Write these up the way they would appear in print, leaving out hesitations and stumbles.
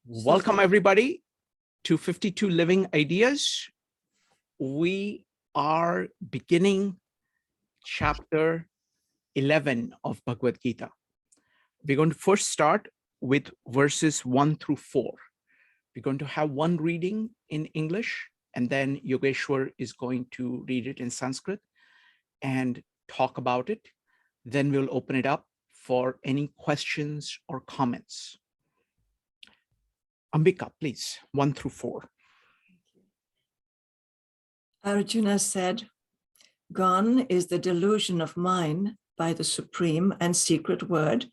Welcome, everybody, to 52 Living Ideas. We are beginning chapter 11 of Bhagavad Gita. We're going to first start with verses 1 through 4. We're going to have one reading in English, and then Yogeshwar is going to read it in Sanskrit and talk about it. Then we'll open it up for any questions or comments. Ambika, please, 1 through 4. Arjuna said, "Gone is the delusion of mine by the supreme and secret word,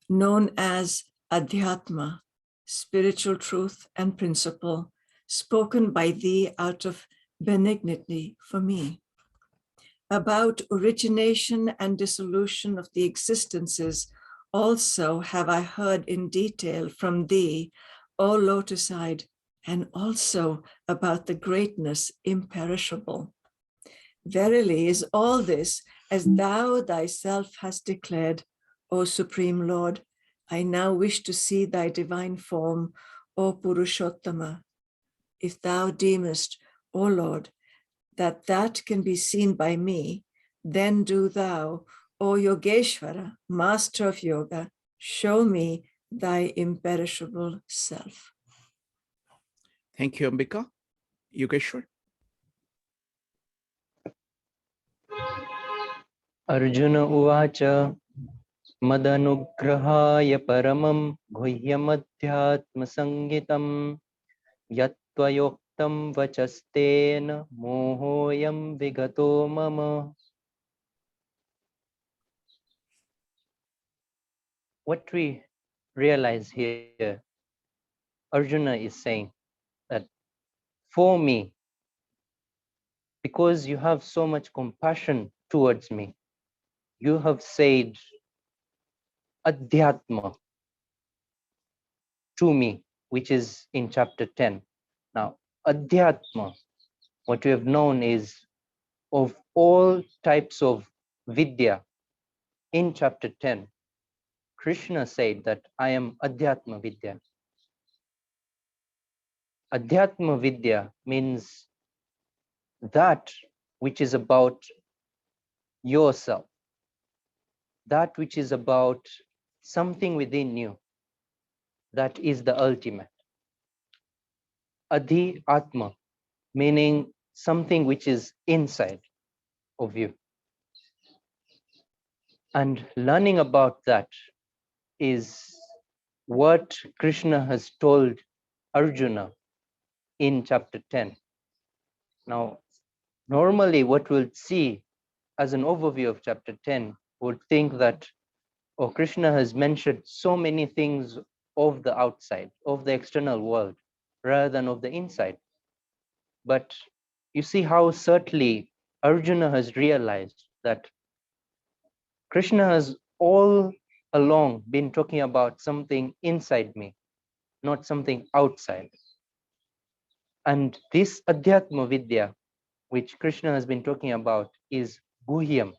known as Adhyatma, spiritual truth and principle, spoken by thee out of benignity for me. About origination and dissolution of the existences also have I heard in detail from thee, O lotus-eyed, and also about the greatness imperishable. Verily is all this as thou thyself hast declared, O Supreme Lord. I now wish to see thy divine form, O Purushottama. If thou deemest, O Lord, that that can be seen by me, then do thou, O Yogeshwara, master of yoga, show me thy imperishable self." Thank you, Ambika. Yogeshwar. Arjuna uvacha madanugrahaya paramam guhyamadhyatma sangitam yatvayoktam vachastena mohoyam vigato mama. What we realize here, Arjuna is saying that for me, because you have so much compassion towards me, you have said Adhyatma to me, which is in chapter 10. Now, Adhyatma, what we have known is of all types of Vidya in chapter 10. Krishna said that I am Adhyatma Vidya. Adhyatma Vidya means that which is about yourself, that which is about something within you, that is the ultimate. Adhi Atma, meaning something which is inside of you. And learning about that is what Krishna has told Arjuna in chapter 10. Now, normally what we'll see as an overview of chapter 10 would think that, oh, Krishna has mentioned so many things of the outside, of the external world, rather than of the inside. But you see how certainly Arjuna has realized that Krishna has all along been talking about something inside me, not something outside. And this Adhyatma Vidya, which Krishna has been talking about, is Guhyam,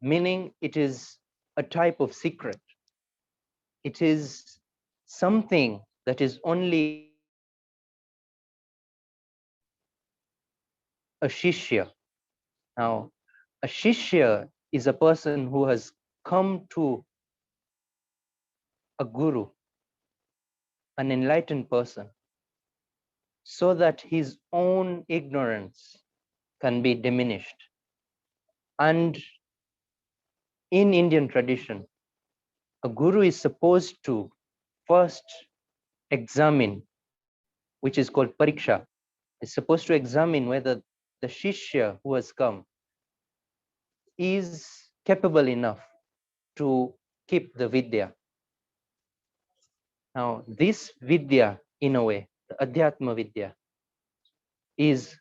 meaning it is a type of secret. It is something that is only a Shishya. Now, a Shishya is a person who has come to a Guru, an enlightened person, so that his own ignorance can be diminished. And in Indian tradition, a Guru is supposed to first examine, which is called pariksha, is supposed to examine whether the Shishya who has come is capable enough to keep the Vidya. Now, this Vidya, in a way, the Adhyatma Vidya, is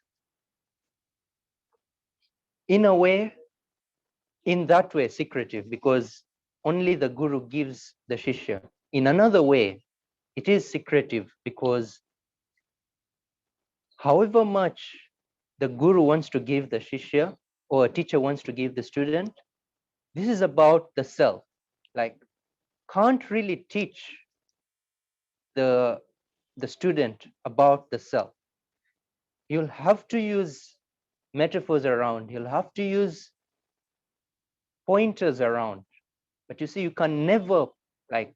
in a way, in that way, secretive, because only the Guru gives the Shishya. In another way, it is secretive because however much the Guru wants to give the Shishya or a teacher wants to give the student, this is about the self. Like, can't really teach the student about the self. You'll have to use metaphors around, you'll have to use pointers around, but you see, you can never like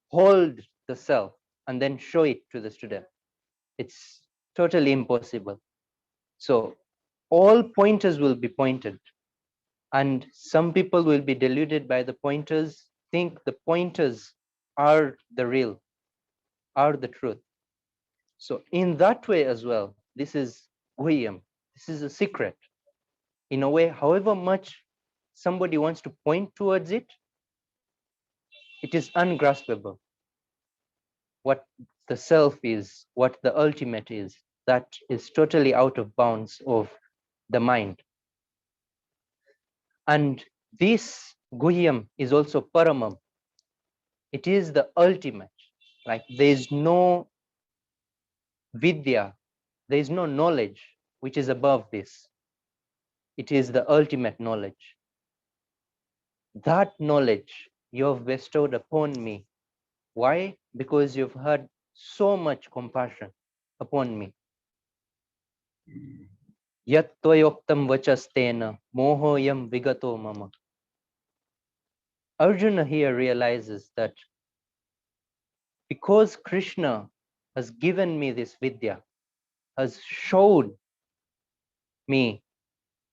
hold the self and then show it to the student. It's totally impossible. So all pointers will be pointed, and some people will be deluded by the pointers, think the pointers are the real, are the truth. So in that way as well, this is guhyam, this is a secret. In a way, however much somebody wants to point towards it, it is ungraspable. What the self is, what the ultimate is, that is totally out of bounds of the mind. And this guhyam is also paramam. It is the ultimate. Like there is no vidya, there is no knowledge which is above this. It is the ultimate knowledge. That knowledge you have bestowed upon me. Why? Because you've had so much compassion upon me. Yat tvayoktam vachastena mohoyam vigato mama. Arjuna here realizes that because Krishna has given me this vidya, has showed me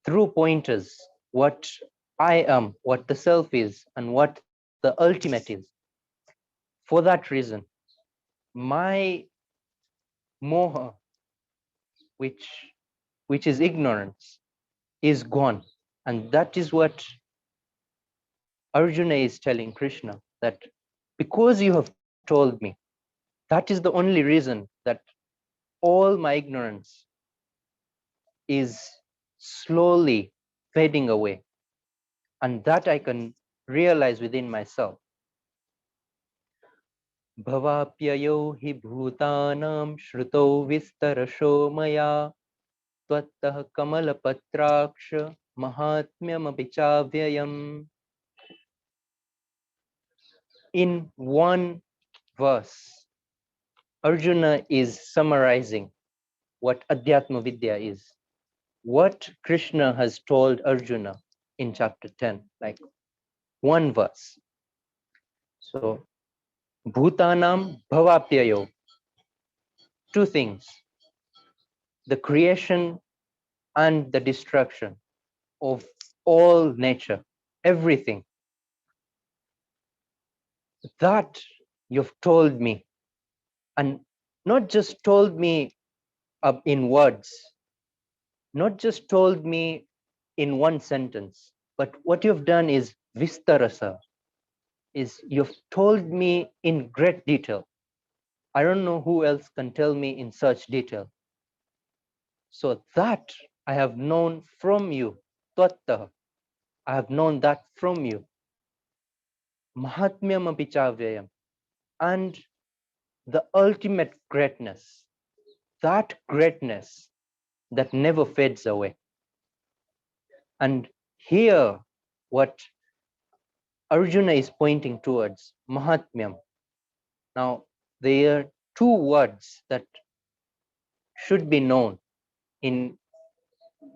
through pointers what I am, what the self is, and what the ultimate is. For that reason, my moha, which is ignorance, is gone. And that is what Arjuna is telling Krishna, that because you have told me, that is the only reason that all my ignorance is slowly fading away, and that I can realize within myself. Bhavapyayo hi bhutanam shruto vistarasho maya tvattah kamalapatraksha mahatmyam apichavyayam. In one verse, Arjuna is summarizing what Adhyatma Vidya is, what Krishna has told Arjuna in chapter 10, like one verse. So, Bhutanam Bhavapyayo, two things, the creation and the destruction of all nature, everything. That you've told me, and not just told me in words, not just told me in one sentence, but what you've done is vistarasa, is you've told me in great detail. I don't know who else can tell me in such detail. So that I have known from you, tvattah, I have known that from you. Mahatmyam apichavyayam, and the ultimate greatness, that greatness that never fades away. And here, what Arjuna is pointing towards, Mahatmyam. Now, there are two words that should be known in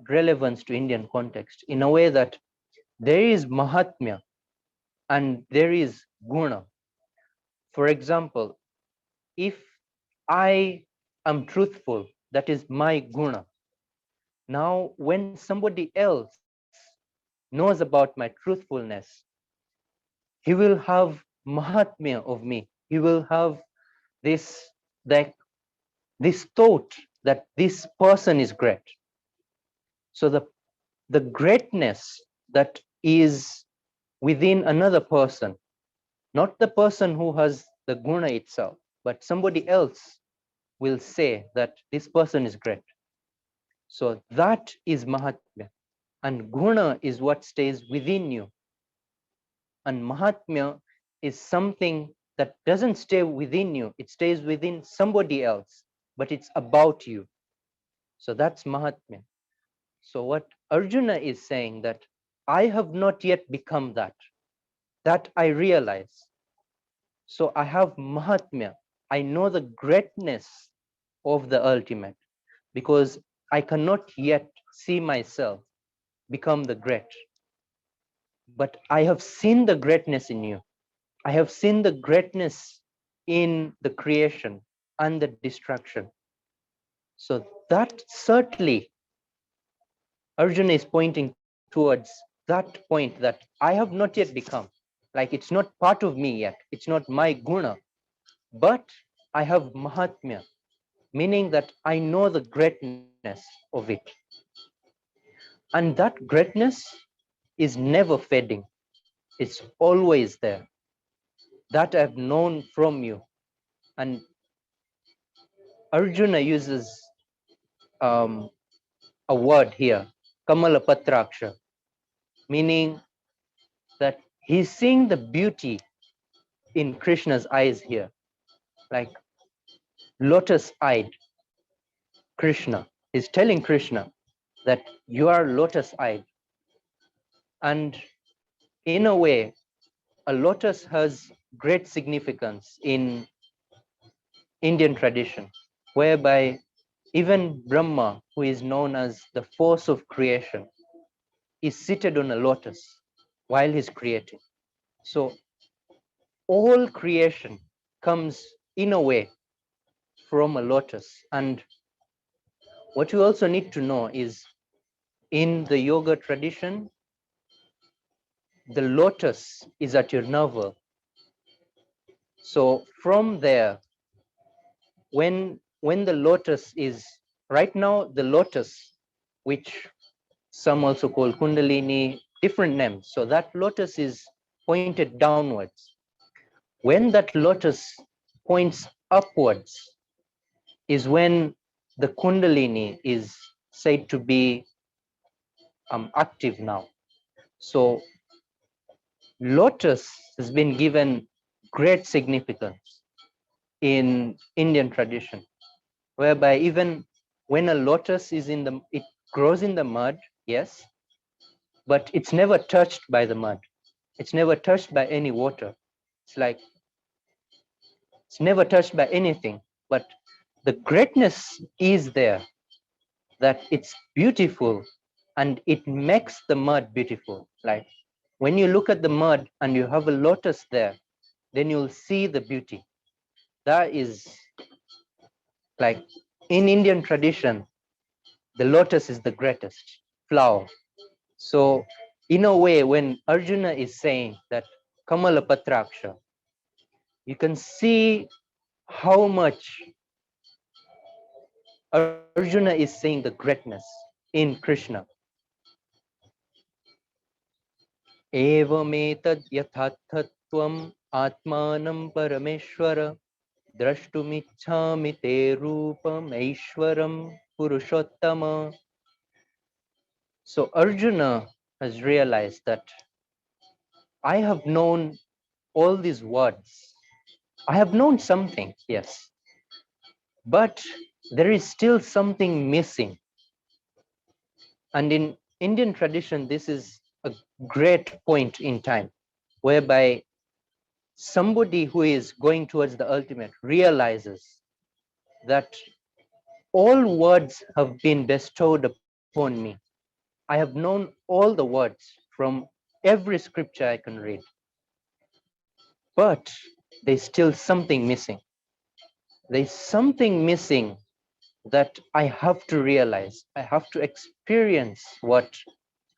relevance to Indian context, in a way that there is Mahatmya and there is Guna. For example, if I am truthful, that is my Guna. Now, when somebody else knows about my truthfulness, he will have Mahatmya of me. He will have this, like, this thought that this person is great. So the greatness that is within another person, not the person who has the guna itself, but somebody else will say that this person is great. So that is Mahatmya. And guna is what stays within you. And Mahatmya is something that doesn't stay within you, it stays within somebody else, but it's about you. So that's Mahatmya. So what Arjuna is saying, that I have not yet become that I realize. So I have Mahatmya, I know the greatness of the ultimate, because I cannot yet see myself become the great. But I have seen the greatness in you. I have seen the greatness in the creation and the destruction. So that certainly Arjuna is pointing towards that point, that I have not yet become. Like, it's not part of me yet. It's not my guna, but I have mahatmya, meaning that I know the greatness of it. And that greatness is never fading. It's always there. That I've known from you. And Arjuna uses a word here, Kamala Patraksha, meaning that he's seeing the beauty in Krishna's eyes here, like lotus-eyed Krishna. He's telling Krishna that you are lotus-eyed. And in a way, a lotus has great significance in Indian tradition, whereby even Brahma, who is known as the force of creation, is seated on a lotus while he's creating. So all creation comes in a way from a lotus. And what you also need to know is, in the yoga tradition, the lotus is at your navel. So from there, when the lotus is, right now, the lotus, which some also call kundalini, different names. So that lotus is pointed downwards. When that lotus points upwards is when the kundalini is said to be active now. So lotus has been given great significance in Indian tradition, whereby even when a lotus is it grows in the mud, yes, but it's never touched by the mud. It's never touched by any water. It's like it's never touched by anything, but the greatness is there, that it's beautiful and it makes the mud beautiful. Like when you look at the mud and you have a lotus there, then you'll see the beauty. That is, like, in Indian tradition, the lotus is the greatest flower. So in a way, when Arjuna is saying that Kamala Patraksha, you can see how much Arjuna is saying the greatness in Krishna. Evametad yathathatvam atmanam parameshwara drashtumichhami te rupam aishwaram purushottama. So Arjuna has realized that I have known all these words. I have known something, yes, but there is still something missing. And in Indian tradition, this is a great point in time, whereby somebody who is going towards the ultimate realizes that all words have been bestowed upon me. I have known all the words from every scripture I can read, but there's still something missing. There's something missing that I have to realize. I have to experience what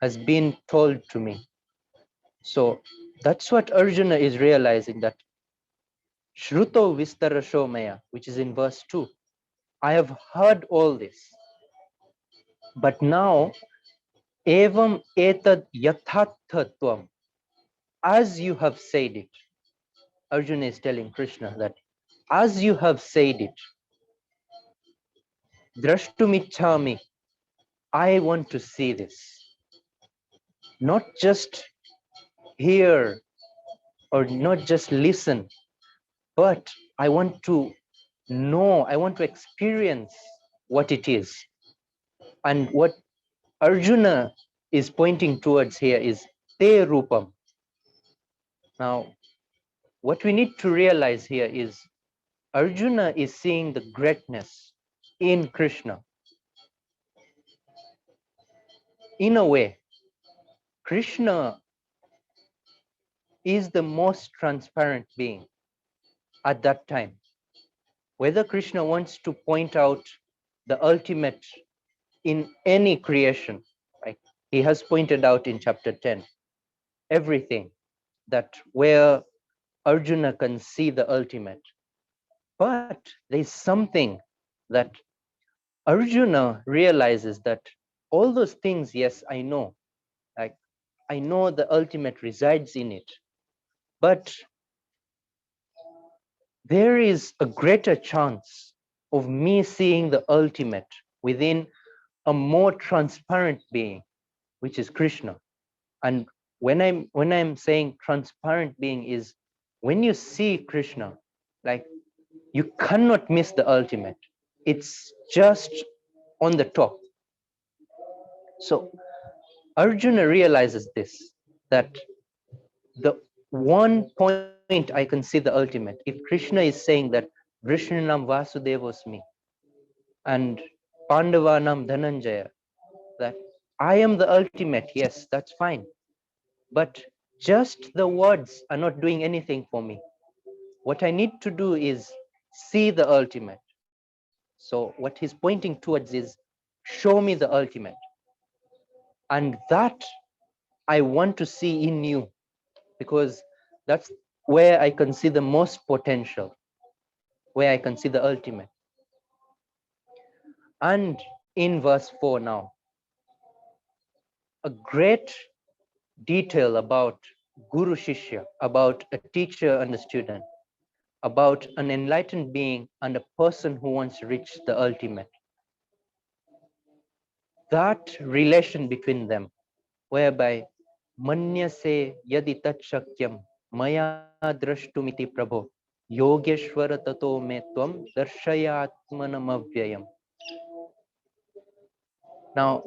has been told to me. So that's what Arjuna is realizing, that Shruto Vistarasho Maya, which is in verse 2. I have heard all this, but now evam etad yathathatvam, as you have said it. Arjuna is telling Krishna that as you have said it, drashtumichhami, I want to see this. Not just hear or not just listen, but I want to know, I want to experience what it is. And what Arjuna is pointing towards here is te rupam. Now, what we need to realize here is Arjuna is seeing the greatness in Krishna. In a way, Krishna is the most transparent being at that time. Whether Krishna wants to point out the ultimate in any creation, right? He has pointed out in chapter 10, everything that where Arjuna can see the ultimate. But there's something that Arjuna realizes that all those things, yes, I know, like I know the ultimate resides in it, but there is a greater chance of me seeing the ultimate within a more transparent being, which is Krishna. And when I'm saying transparent being is when you see Krishna, like you cannot miss the ultimate. It's just on the top. So Arjuna realizes this, that the one point I can see the ultimate. If Krishna is saying that Vrishnanam Vasudevosmi and Pandavanam Dhananjaya, that I am the ultimate, yes, that's fine. But just the words are not doing anything for me. What I need to do is see the ultimate. So what he's pointing towards is show me the ultimate. And that I want to see in you, because that's where I can see the most potential, where I can see the ultimate. And in verse 4 now, a great detail about Guru Shishya, about a teacher and a student, about an enlightened being and a person who wants to reach the ultimate. That relation between them, whereby Manyase yadi tat shakyam maya drashtumiti prabho yogeshwara tato me tvam darshayatmanamavyayam. Now,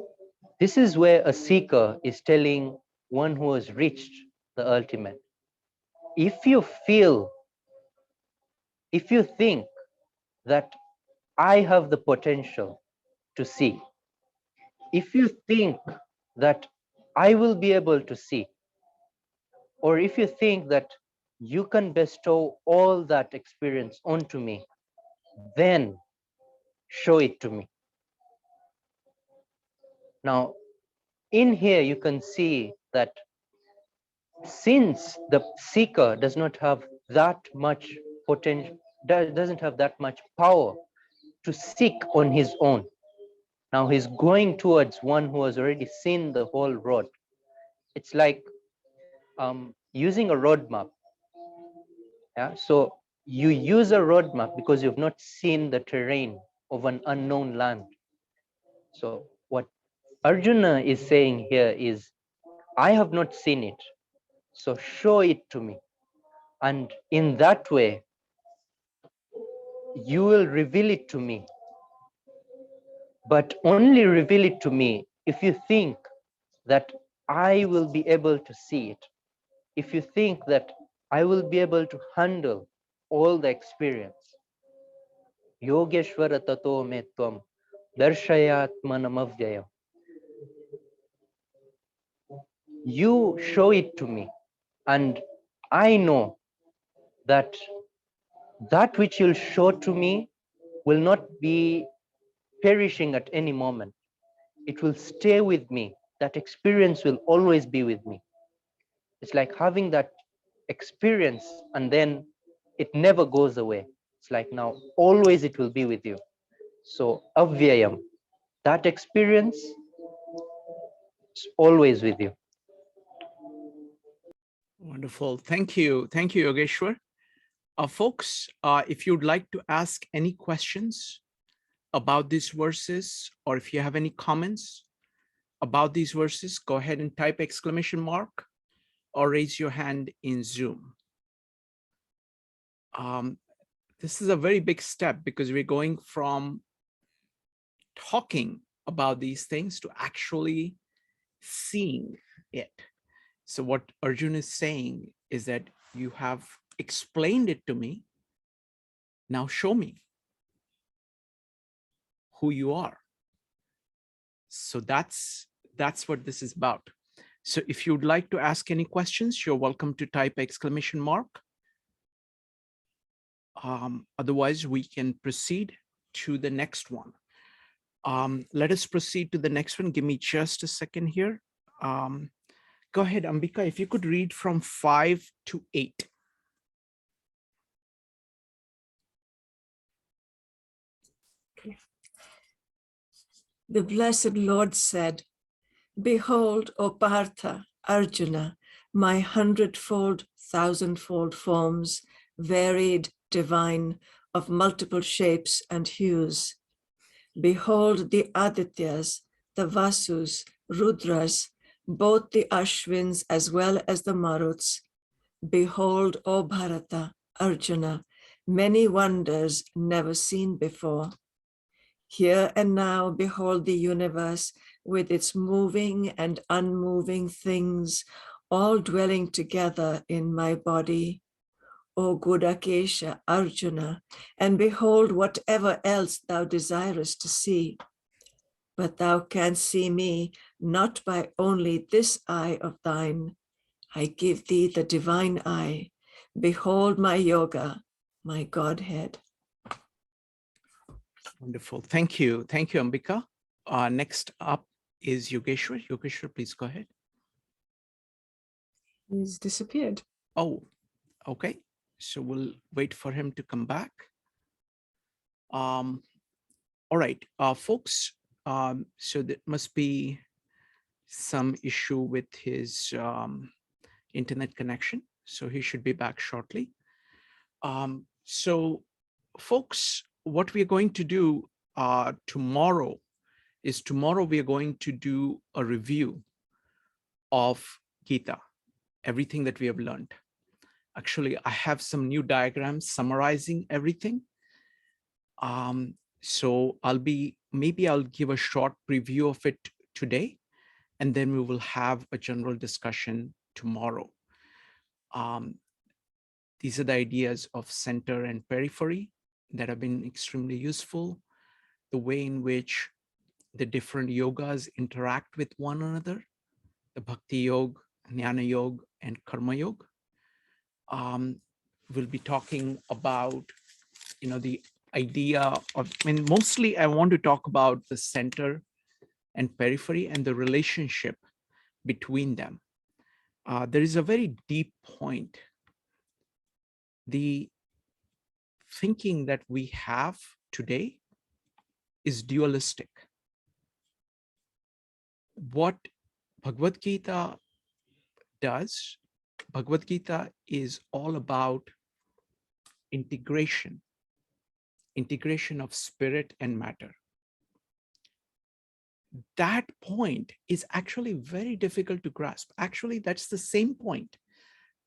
this is where a seeker is telling one who has reached the ultimate. If you think that I have the potential to see, if you think that I will be able to see, or if you think that you can bestow all that experience onto me, then show it to me. Now, in here, you can see that since the seeker does not have that much potential, doesn't have that much power to seek on his own, now he's going towards one who has already seen the whole road. It's like using a road map. Yeah, so you use a road map because you've not seen the terrain of an unknown land. So what Arjuna is saying here is, I have not seen it, so show it to me. And in that way, you will reveal it to me. But only reveal it to me if you think that I will be able to see it. If you think that I will be able to handle all the experience. Yogeshwara tato me tvam darshayatmanamavyayam. You show it to me, and I know that that which you'll show to me will not be perishing at any moment. It will stay with me. That experience will always be with me. It's like having that experience and then it never goes away. It's like now always it will be with you. So avyayam, that experience is always with you. Wonderful. Thank you. Thank you, Yogeshwar. Folks, if you'd like to ask any questions about these verses, or if you have any comments about these verses, go ahead and type exclamation mark or raise your hand in Zoom. This is a very big step because we're going from talking about these things to actually seeing it. So what Arjuna is saying is that you have explained it to me. Now show me who you are. So that's what this is about. So if you'd like to ask any questions, you're welcome to type exclamation mark. Otherwise, we can proceed to the next one. Let us proceed to the next one. Give me just a second here. Go ahead, Ambika, if you could read from 5 to 8. Okay. The blessed Lord said, "Behold, O Partha, Arjuna, my hundredfold, thousandfold forms, varied, divine, of multiple shapes and hues. Behold the Adityas, the Vasus, Rudras, both the Ashwins as well as the Maruts. Behold, O Bharata, Arjuna, many wonders never seen before. Here and now behold the universe with its moving and unmoving things, all dwelling together in my body. O Gudakesha, Arjuna, and behold whatever else thou desirest to see. But thou canst see me not by only this eye of thine. I give thee the divine eye. Behold my yoga, my Godhead." Wonderful. Thank you. Thank you, Ambika. Next up is Yogeshwar. Yogeshwar, please go ahead. He's disappeared. Oh, okay. So we'll wait for him to come back. All right, folks. So there must be some issue with his internet connection. So he should be back shortly. So folks, what we're going to do tomorrow we are going to do a review of Gita, everything that we have learned. Actually, I have some new diagrams summarizing everything. So maybe I'll give a short preview of it today, and then we will have a general discussion tomorrow. These are the ideas of center and periphery that have been extremely useful, the way in which the different yogas interact with one another, the Bhakti Yoga, Jnana Yoga, and Karma Yoga. We'll be talking about, the idea of, mostly I want to talk about the center and periphery and the relationship between them. There is a very deep point. The thinking that we have today is dualistic. What Bhagavad Gita does, Bhagavad Gita is all about integration of spirit and matter. That point is actually very difficult to grasp. Actually, that's the same point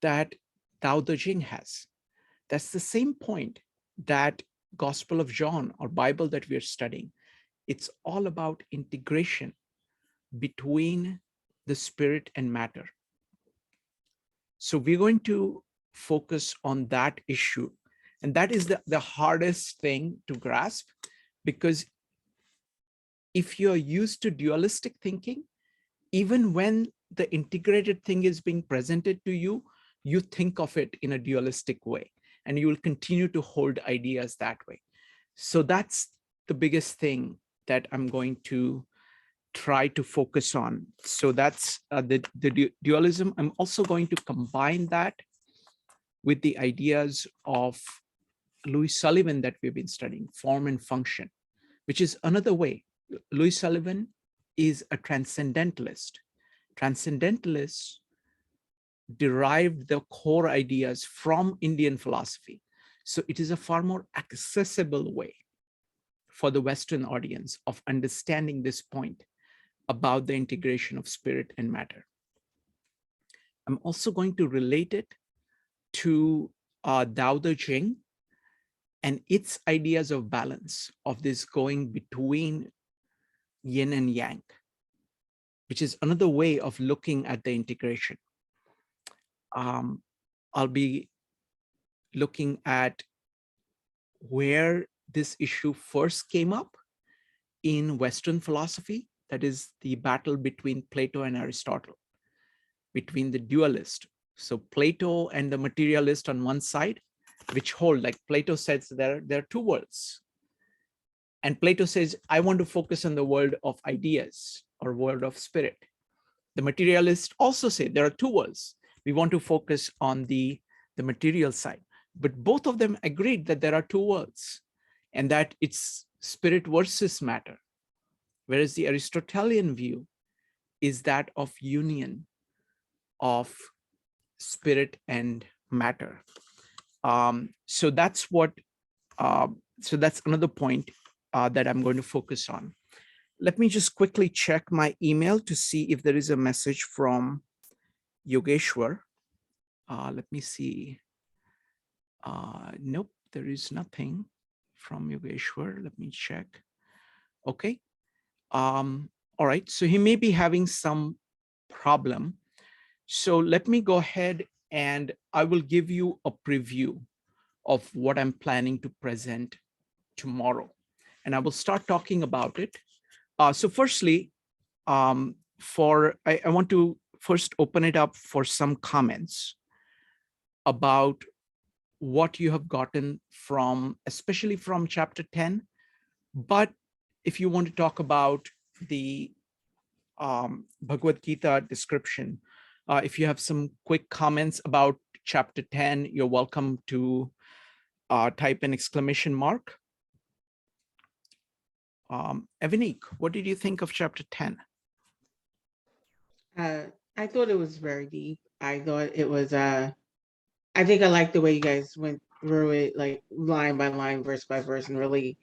that Tao Te Ching has. That's the same point that Gospel of John or Bible that we are studying. It's all about integration between the spirit and matter. So we're going to focus on that issue. And that is the hardest thing to grasp, because if you're used to dualistic thinking, even when the integrated thing is being presented to you, you think of it in a dualistic way, and you will continue to hold ideas that way. So that's the biggest thing that I'm going to try to focus on. So that's the dualism. I'm also going to combine that with the ideas of Louis Sullivan that we've been studying, form and function, which is another way. Louis Sullivan is a transcendentalist. Transcendentalists derived the core ideas from Indian philosophy. So it is a far more accessible way for the Western audience of understanding this point about the integration of spirit and matter. I'm also going to relate it to Tao Te Ching and its ideas of balance, of this going between yin and yang, which is another way of looking at the integration. I'll be looking at where this issue first came up in Western philosophy, that is the battle between Plato and Aristotle, between the dualist. So Plato and the materialist on one side, which hold, like Plato says, there are two worlds. And Plato says, I want to focus on the world of ideas or world of spirit. The materialists also say there are two worlds. We want to focus on the material side. But both of them agreed that there are two worlds and that it's spirit versus matter. Whereas the Aristotelian view is that of union of spirit and matter. So that's what, so that's another point that I'm going to focus on. Let me just quickly check my email to see if there is a message from Yogeshwar. Let me see. Nope, there is nothing from Yogeshwar. Let me check. Okay. All right. So he may be having some problem. So let me go ahead and I will give you a preview of what I'm planning to present tomorrow. And I will start talking about it. So firstly, I want to first open it up for some comments about what you have gotten from, especially from chapter 10. But if you want to talk about the Bhagavad Gita description, if you have some quick comments about chapter 10, you're welcome to type an exclamation mark. Evanik, what did you think of chapter 10? I thought it was very deep. I thought it was, I think I like the way you guys went through it, like line by line, verse by verse, and really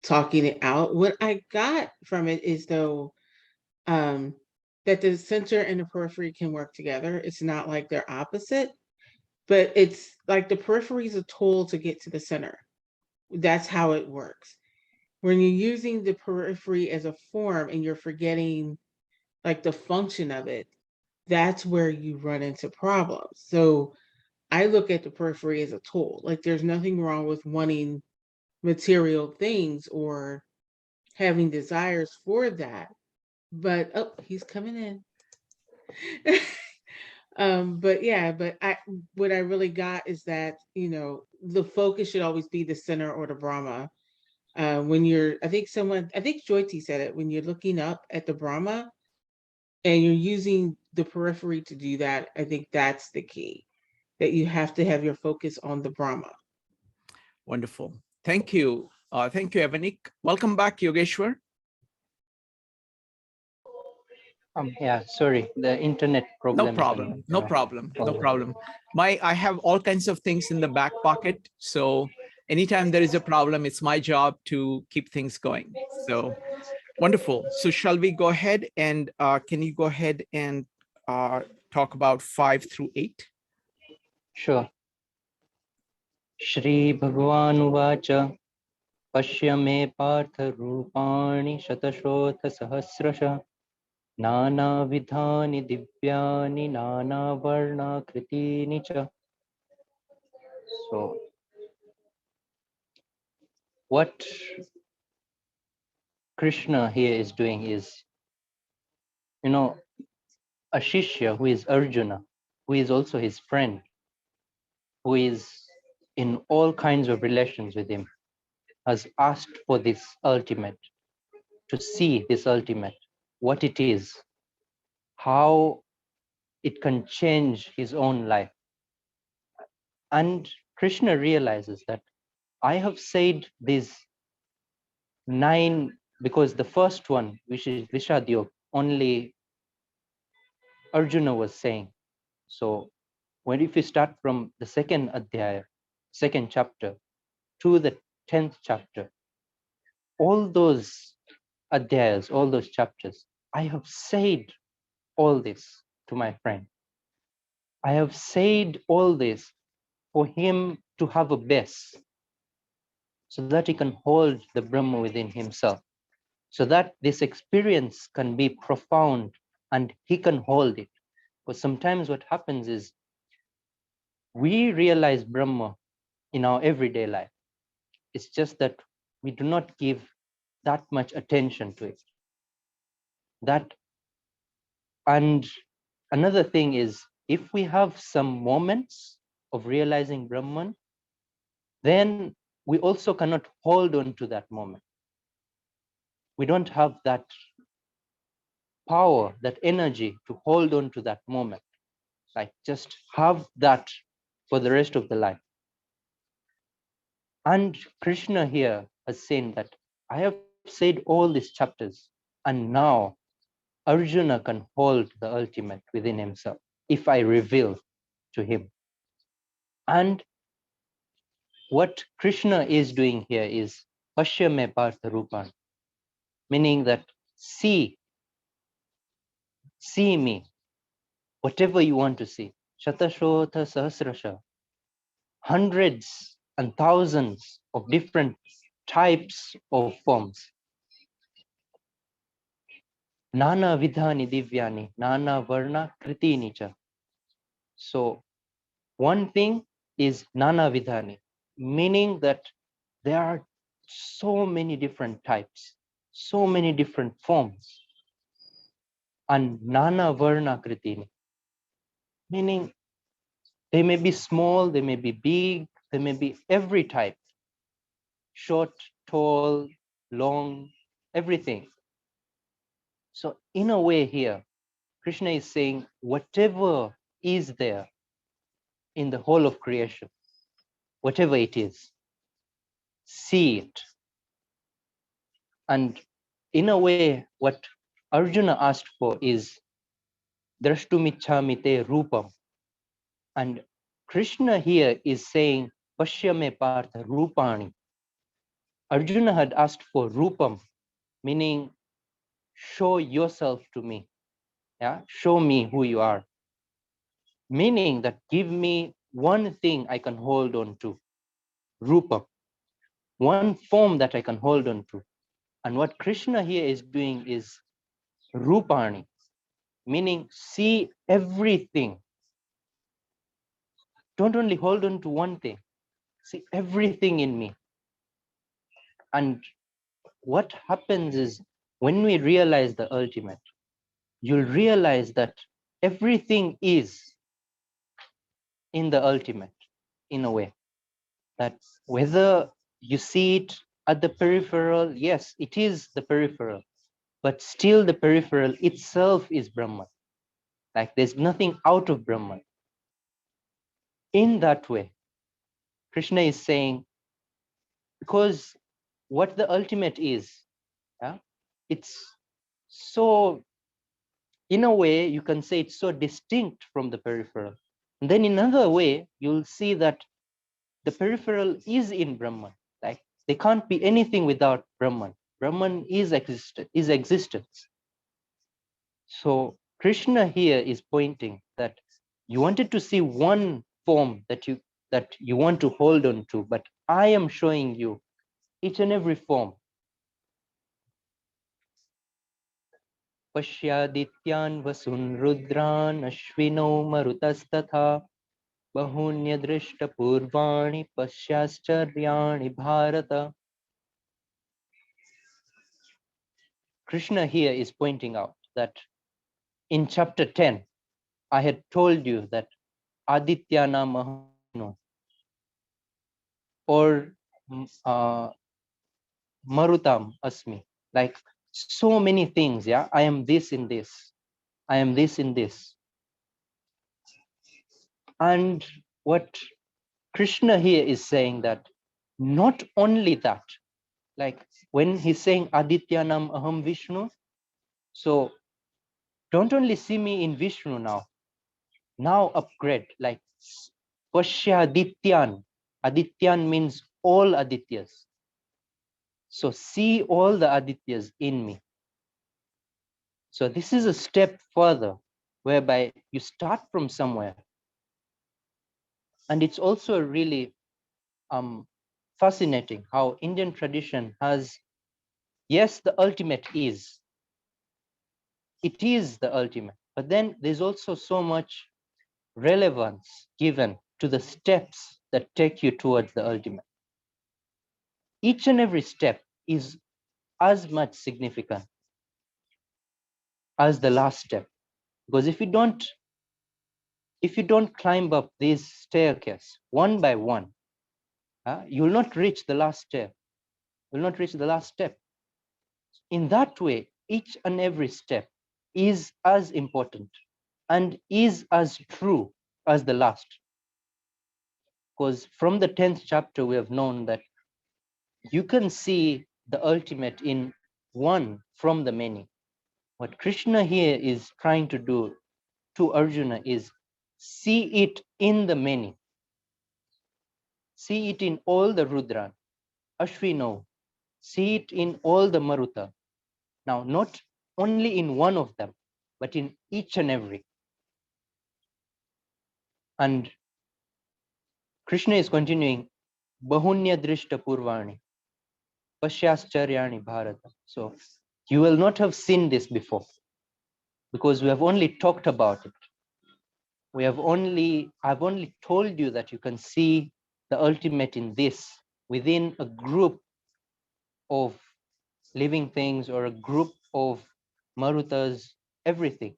talking it out. What I got from it is though, that the center and the periphery can work together. It's not like they're opposite, but it's like the periphery is a tool to get to the center. That's how it works. When you're using the periphery as a form and you're forgetting like the function of it, that's where you run into problems. So I look at the periphery as a tool. Like there's nothing wrong with wanting material things or having desires for that. But oh, he's coming in. But yeah, but what I really got is that, you know, the focus should always be the center or the Brahma. When you're, I think Jyoti said it, when you're looking up at the Brahma and you're using the periphery to do that, I think that's the key, that you have to have your focus on the Brahma. Wonderful. Thank you. Thank you, Evanik. Welcome back, Yogeshwar. Yeah, sorry, the internet problem. No problem. No problem. No problem. I have all kinds of things in the back pocket. So anytime there is a problem, it's my job to keep things going. So wonderful. So shall we go ahead and can you go ahead and talk about 5 through 8? Sure. Shri Bhagavan Uvacha Pashya me partha rupani shatashotha sahasrasha Nana vidhani divyani nana varna kritini cha. So what Krishna here is doing is, you know, a Shishya who is Arjuna, who is also his friend, who is in all kinds of relations with him, has asked for this ultimate, to see this ultimate, what it is, how it can change his own life. And Krishna realizes that I have said these 9, because the first one, which is Vishadyog, only Arjuna was saying. So when if you start from the second adhyaya, second chapter, to the 10th chapter, all those adhyayas, all those chapters, I have said all this to my friend. I have said all this for him to have a base, so that he can hold the Brahma within himself, so that this experience can be profound and he can hold it. But sometimes what happens is we realize Brahma in our everyday life. It's just that we do not give that much attention to it. That, and another thing is, if we have some moments of realizing Brahman, then we also cannot hold on to that moment. We don't have that power, that energy to hold on to that moment. Like just have that for the rest of the life. And Krishna here has said that I have said all these chapters, and now Arjuna can hold the ultimate within himself if I reveal to him. And what Krishna is doing here is Pashya me partha rupan, meaning that see me, whatever you want to see. Shatashota sahasrasha, hundreds and thousands of different types of forms. Nana vidhani divyani, nana varna kritini cha. So one thing is nana vidhani, meaning that there are so many different types, so many different forms. And nana varna kritini, meaning they may be small, they may be big, they may be every type, short, tall, long, everything. So in a way here, Krishna is saying whatever is there in the whole of creation, whatever it is, see it. And in a way, what Arjuna asked for is drashtumichamite rupam. And Krishna here is saying pashyame partha rupani. Arjuna had asked for rupam, meaning show yourself to me. Yeah, show me who you are. Meaning that give me one thing I can hold on to, rupa, one form that I can hold on to. And what Krishna here is doing is rupani, meaning see everything. Don't only hold on to one thing, see everything in me. And what happens is when we realize the ultimate, you'll realize that everything is in the ultimate in a way. That whether you see it at the peripheral, yes, it is the peripheral, but still the peripheral itself is Brahman. Like there's nothing out of Brahman. In that way, Krishna is saying, because what the ultimate is, yeah, it's so, in a way, you can say it's so distinct from the peripheral. And then in another way, you'll see that the peripheral is in Brahman. Like there can't be anything without Brahman. Brahman is existence. So Krishna here is pointing that you wanted to see one form that you want to hold on to, but I am showing you each and every form. Pashyadityan vasun rudran ashvino marutastatha bahunya drishta purvani pasyascharyani bharata. Krishna here is pointing out that in chapter 10, I had told you that Adityanam Aham or Marutam Asmi, like so many things, yeah, I am this in this, I am this in this. And what Krishna here is saying that not only that, like when he's saying Adityanam Aham Vishnu, so don't only see me in Vishnu now upgrade, like Pashya Adityan. Adityan means all Adityas. So see all the Adityas in me. So this is a step further, whereby you start from somewhere. And it's also really fascinating how Indian tradition has, yes, the ultimate is. It is the ultimate. But then there's also so much relevance given to the steps that take you towards the ultimate. each and every step is as much significant as the last step. Because if you don't climb up this staircase one by one, you will not reach the last step. You will not reach the last step. In that way, each and every step is as important and is as true as the last. Because from the 10th chapter, we have known that you can see the ultimate in one from the many. What Krishna here is trying to do to Arjuna is see it in the many. See it in all the Rudran, Ashwino. See it in all the Maruta. Now, not only in one of them, but in each and every. And Krishna is continuing, Bahunya Drishta Purvani, Pasyascharya Bharata. So you will not have seen this before, because we have only talked about it. I've only told you that you can see the ultimate in this within a group of living things or a group of marutas, everything.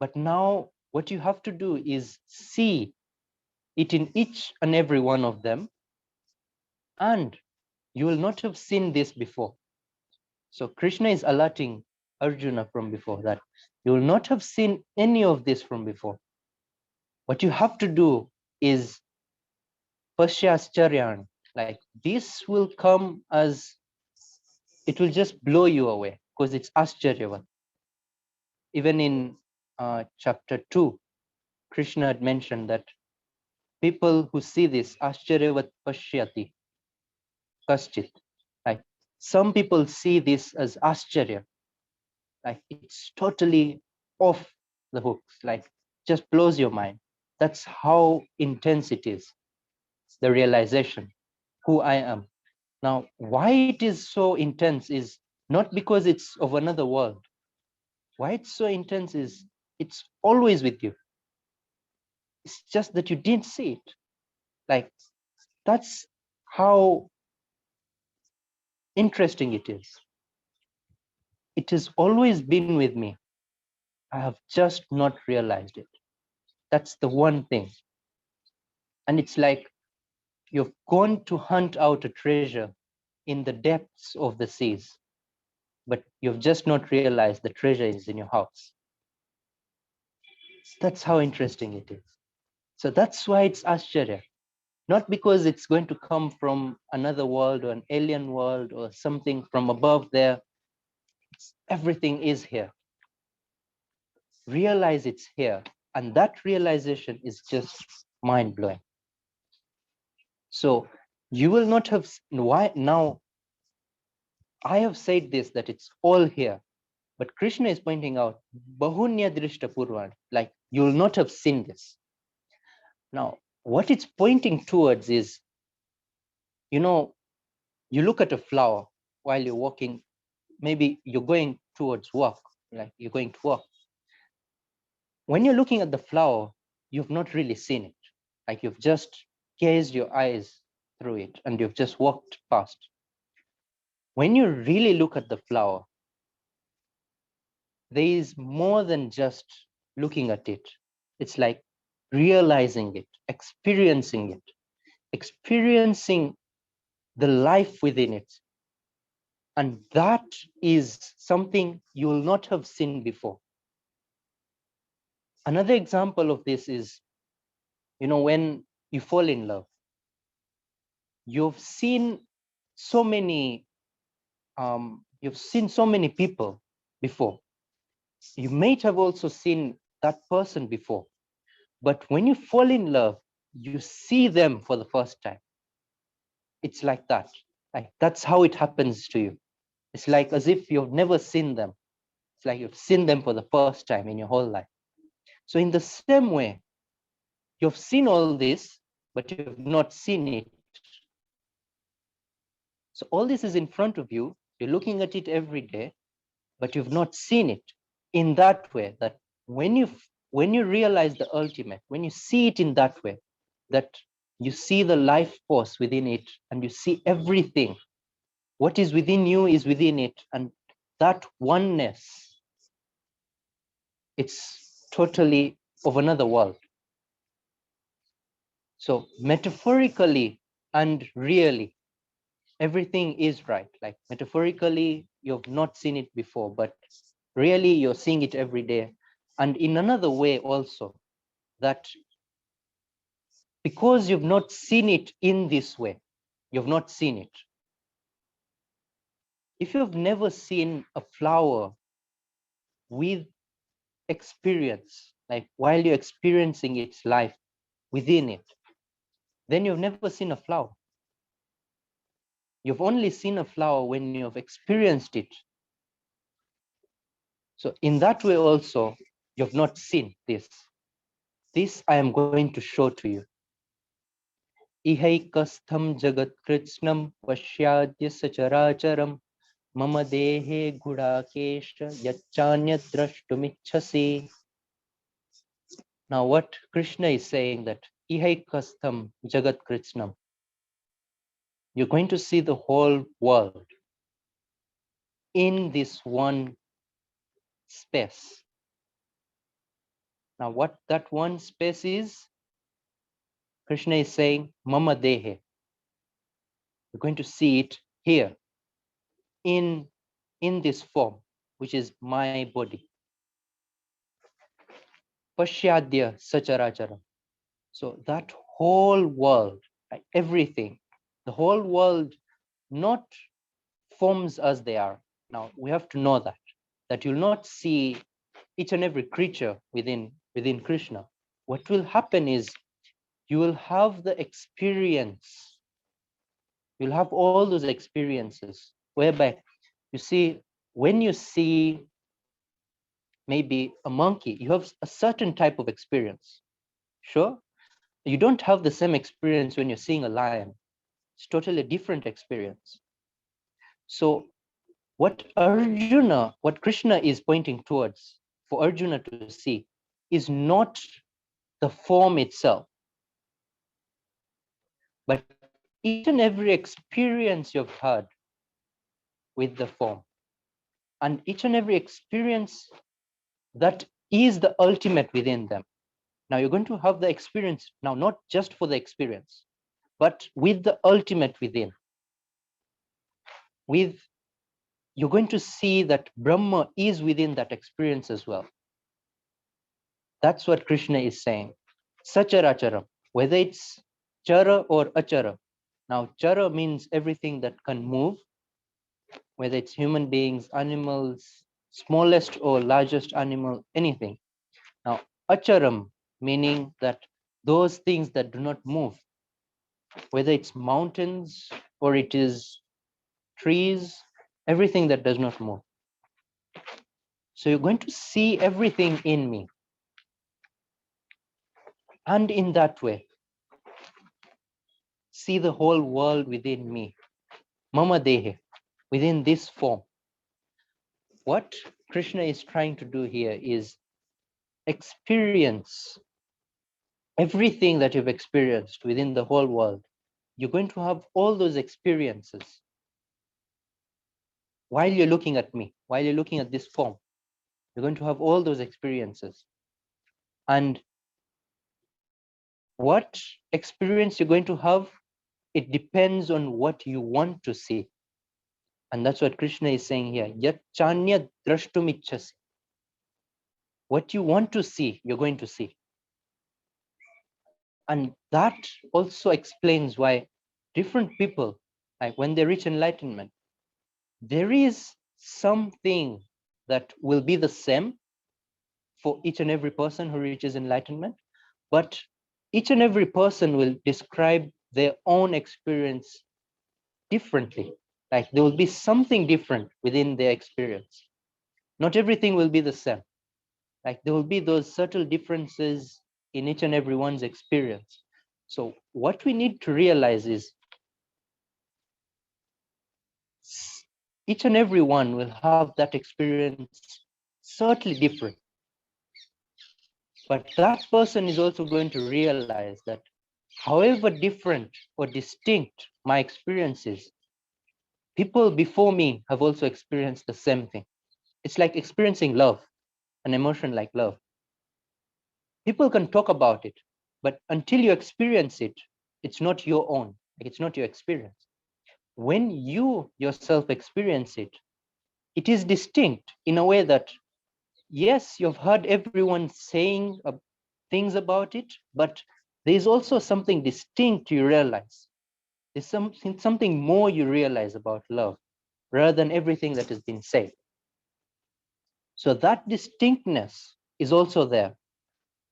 But now what you have to do is see it in each and every one of them, and you will not have seen this before. So Krishna is alerting Arjuna from before that you will not have seen any of this from before. What you have to do is Pasyascharyan, like this will come as, it will just blow you away because it's Ascharyavat. Even in chapter 2, Krishna had mentioned that people who see this, Ascharyavat Pashyati, Kaschit, like some people see this as Ascharya, like it's totally off the hooks, like just blows your mind. That's how intense it is, the realization, who I am. Now, why it is so intense is not because it's of another world. Why it's so intense is it's always with you. It's just that you didn't see it. Like, that's how interesting it is. It has always been with me. I have just not realized it. That's the one thing. And it's like you've gone to hunt out a treasure in the depths of the seas, but you've just not realized the treasure is in your house. That's how interesting it is. So that's why it's Ascharya. Not because it's going to come from another world or an alien world or something from above there. Everything is here. Realize it's here. And that realization is just mind-blowing. So you will not have, why now, I have said this, that it's all here. But Krishna is pointing out, Bahunya Drishta Purvan, like you will not have seen this. Now, what it's pointing towards is, you know, you look at a flower while you're walking, maybe you're going towards work, like you're going to work. When you're looking at the flower, you've not really seen it. Like you've just gazed your eyes through it and you've just walked past. When you really look at the flower, there is more than just looking at it. It's like realizing it, experiencing the life within it. And that is something you will not have seen before. Another example of this is, you know, when you fall in love, you've seen so many people before. You might have also seen that person before, but when you fall in love, you see them for the first time. It's like that. Like that's how it happens to you. It's like as if you've never seen them. It's like you've seen them for the first time in your whole life. So in the same way, you've seen all this, but you've not seen it. So all this is in front of you. You're looking at it every day, but you've not seen it in that way, that when you realize the ultimate, when you see it in that way, that you see the life force within it and you see everything What is within you is within it. And that oneness, it's totally of another world. So metaphorically and really, everything is right. Like metaphorically, you've not seen it before, but really you're seeing it every day. And in another way also, that because you've not seen it in this way, you've not seen it. If you've never seen a flower with experience, like while you're experiencing its life within it, then you've never seen a flower. You've only seen a flower when you've experienced it. So in that way also, you've not seen this. This I am going to show to you. Ihaikastham jagat kritsnam pashyadya sacharacharam mama dehe gudakesha yachanya drashtumichhasi. Now what Krishna is saying that Ihaikastham jagat kritsnam, you're going to see the whole world in this one space. Now what that one space is, Krishna is saying mama dehe. You're going to see it here in this form, which is my body. Pashyadya sacharacharam. So that whole world, like everything, the whole world not forms as they are. Now we have to know that you'll not see each and every creature within Krishna. What will happen is you will have the experience. You'll have all those experiences whereby you see, when you see maybe a monkey, you have a certain type of experience. Sure, you don't have the same experience when you're seeing a lion. It's totally a different experience. So what Krishna is pointing towards for Arjuna to see is not the form itself, but each and every experience you've had with the form, and each and every experience that is the ultimate within them. Now you're going to have the experience now, not just for the experience, but with the ultimate within. You're going to see that Brahma is within that experience as well. That's what Krishna is saying. Sacharacharam, whether it's chara or achara. Now chara means everything that can move, whether it's human beings, animals, smallest or largest animal, anything. Now acharam, meaning that those things that do not move, whether it's mountains or it is trees, everything that does not move. So you're going to see everything in me. And in that way, see the whole world within me. Mama Dehe, within this form. What Krishna is trying to do here is experience everything that you've experienced within the whole world. You're going to have all those experiences while you're looking at me, while you're looking at this form. You're going to have all those experiences. And what experience you're going to have, it depends on what you want to see. And that's what Krishna is saying here. Yat chanya drashtumichhasi. What you want to see, you're going to see. And that also explains why different people, like when they reach enlightenment, there is something that will be the same for each and every person who reaches enlightenment, but each and every person will describe their own experience differently. Like there will be something different within their experience. Not everything will be the same. Like there will be those subtle differences in each and everyone's experience. So what we need to realize is each and every one will have that experience certainly different. But that person is also going to realize that however different or distinct my experience is, People before me have also experienced the same thing. It's like experiencing love, an emotion like love. People can talk about it, but until you experience it, it's not your own, like it's not your experience. When you yourself experience it, it is distinct in a way that, yes, you've heard everyone saying things about it, but there's also something distinct you realize. There's something more you realize about love rather than everything that has been said. So that distinctness is also there.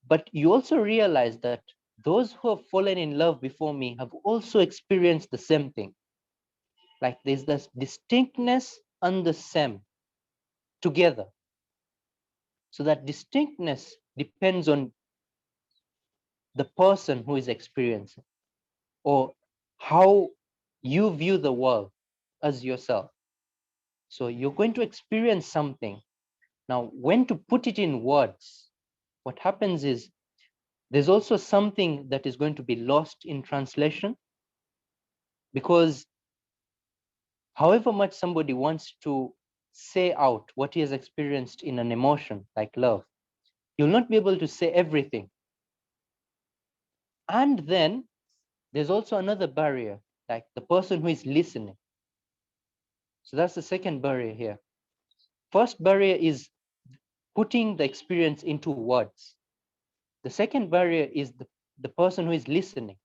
But you also realize that those who have fallen in love before me have also experienced the same thing. Like there's this distinctness and the same together. So that distinctness depends on the person who is experiencing, or how you view the world as yourself. So you're going to experience something. Now, when to put it in words, what happens is there's also something that is going to be lost in translation, because however much somebody wants to say out what he has experienced in an emotion like love, you'll not be able to say everything. And then there's also another barrier, like the person who is listening. So that's the second barrier here. First barrier is putting the experience into words. The second barrier is the person who is listening.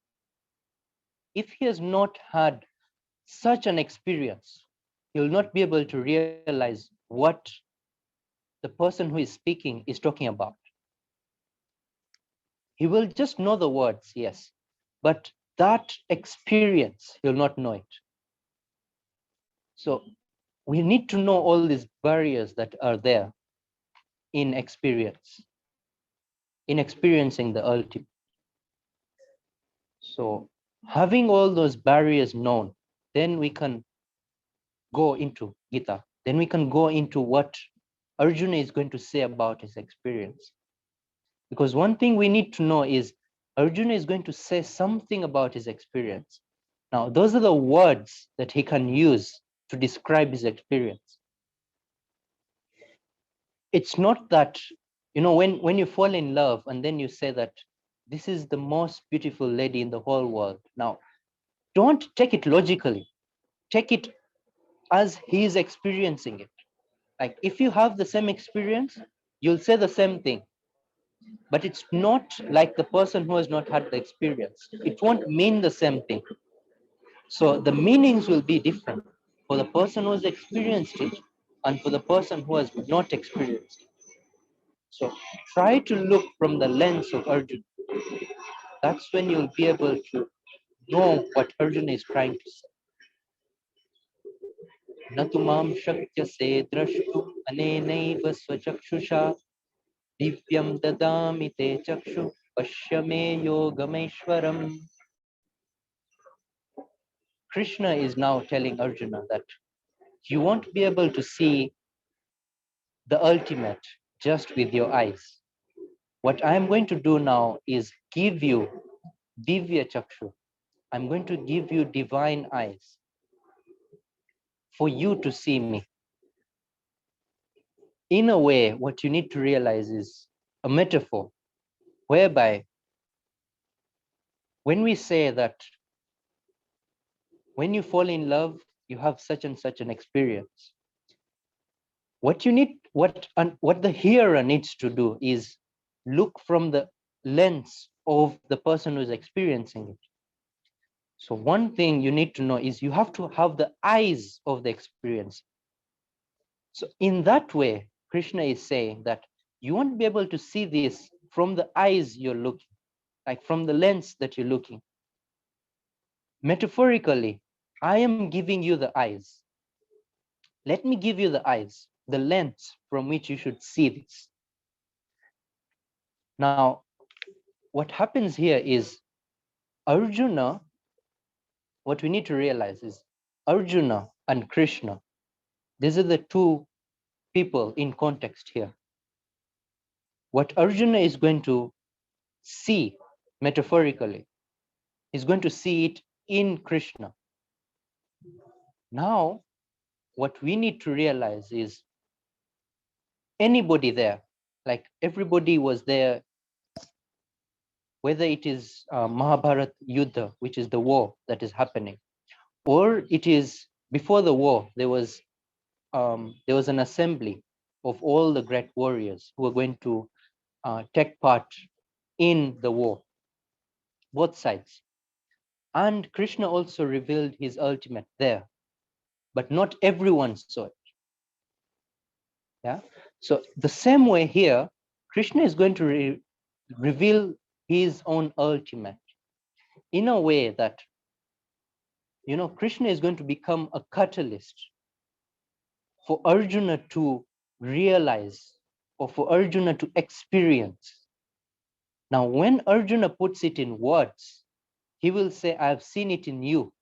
If he has not had such an experience, he will not be able to realize what the person who is speaking is talking about. He will just know the words, yes, but that experience, he'll not know it. So we need to know all these barriers that are there in experience, in experiencing the ultimate. So having all those barriers known, then we can go into Gita. Then we can go into what Arjuna is going to say about his experience. Because one thing we need to know is Arjuna is going to say something about his experience. Now, those are the words that he can use to describe his experience. It's not that, when you fall in love and then you say that this is the most beautiful lady in the whole world. Now, don't take it logically. Take it as he is experiencing it. Like if you have the same experience, you'll say the same thing. But it's not like the person who has not had the experience. It won't mean the same thing. So the meanings will be different for the person who has experienced it and for the person who has not experienced it. So try to look from the lens of Arjuna. That's when you'll be able to know what Arjuna is trying to say. Natumam shakyase drashtu anenaiva swachakshusha divyam dadami te chakshu pashyame yogameshwaram. Krishna is now telling Arjuna that you won't be able to see the ultimate just with your eyes. What I'm going to do now is give you divya chakshu. I'm going to give you divine eyes for you to see me. In a way, what you need to realize is a metaphor whereby when we say that when you fall in love, you have such and such an experience. What the hearer needs to do is look from the lens of the person who is experiencing it. So one thing you need to know is you have to have the eyes of the experience. So in that way, Krishna is saying that you won't be able to see this from the eyes you're looking, like from the lens that you're looking. Metaphorically, I am giving you the eyes. Let me give you the eyes, the lens from which you should see this. Now, what happens here is Arjuna, what we need to realize is Arjuna and Krishna, these are the two people in context here. What Arjuna is going to see metaphorically is going to see it in Krishna. Now, what we need to realize is anybody there, like everybody was there, whether it is Mahabharat Yuddha, which is the war that is happening, or it is before the war, there was an assembly of all the great warriors who were going to take part in the war, both sides. And Krishna also revealed his ultimate there, but not everyone saw it. Yeah. So the same way here, Krishna is going to reveal his own ultimate in a way that, Krishna is going to become a catalyst for Arjuna to realize or for Arjuna to experience. Now, when Arjuna puts it in words, he will say, I have seen it in you.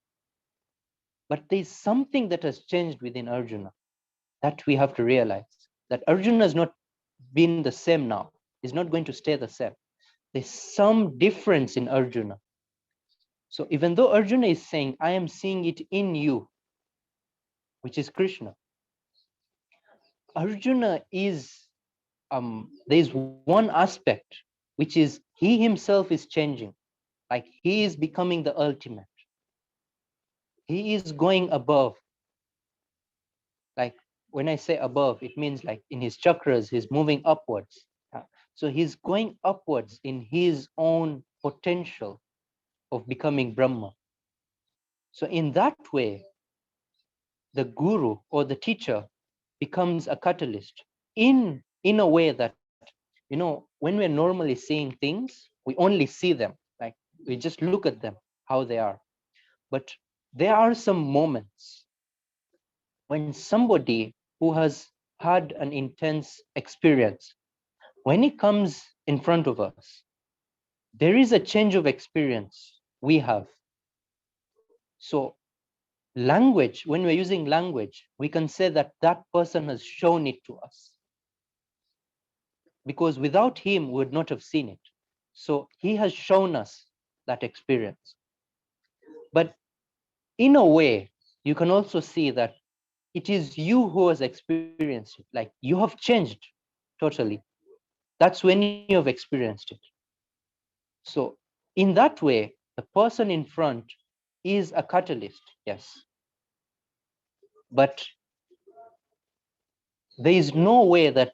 But there's something that has changed within Arjuna that we have to realize, that Arjuna has not been the same now. He's not going to stay the same. There's some difference in Arjuna. So even though Arjuna is saying, I am seeing it in you, which is Krishna, Arjuna is, there's one aspect, which is he himself is changing. Like he is becoming the ultimate. He is going above. Like when I say above, it means like in his chakras, he's moving upwards. So he's going upwards in his own potential of becoming Brahma. So in that way, the guru or the teacher becomes a catalyst in a way that, when we're normally seeing things, we only see them, like we just look at them, how they are. But there are some moments when somebody who has had an intense experience, when he comes in front of us, there is a change of experience we have. So language, when we're using language, we can say that that person has shown it to us. Because without him, we would not have seen it. So he has shown us that experience. But in a way, you can also see that it is you who has experienced it. Like you have changed totally. That's when you have experienced it. So in that way, the person in front is a catalyst, yes. But there is no way that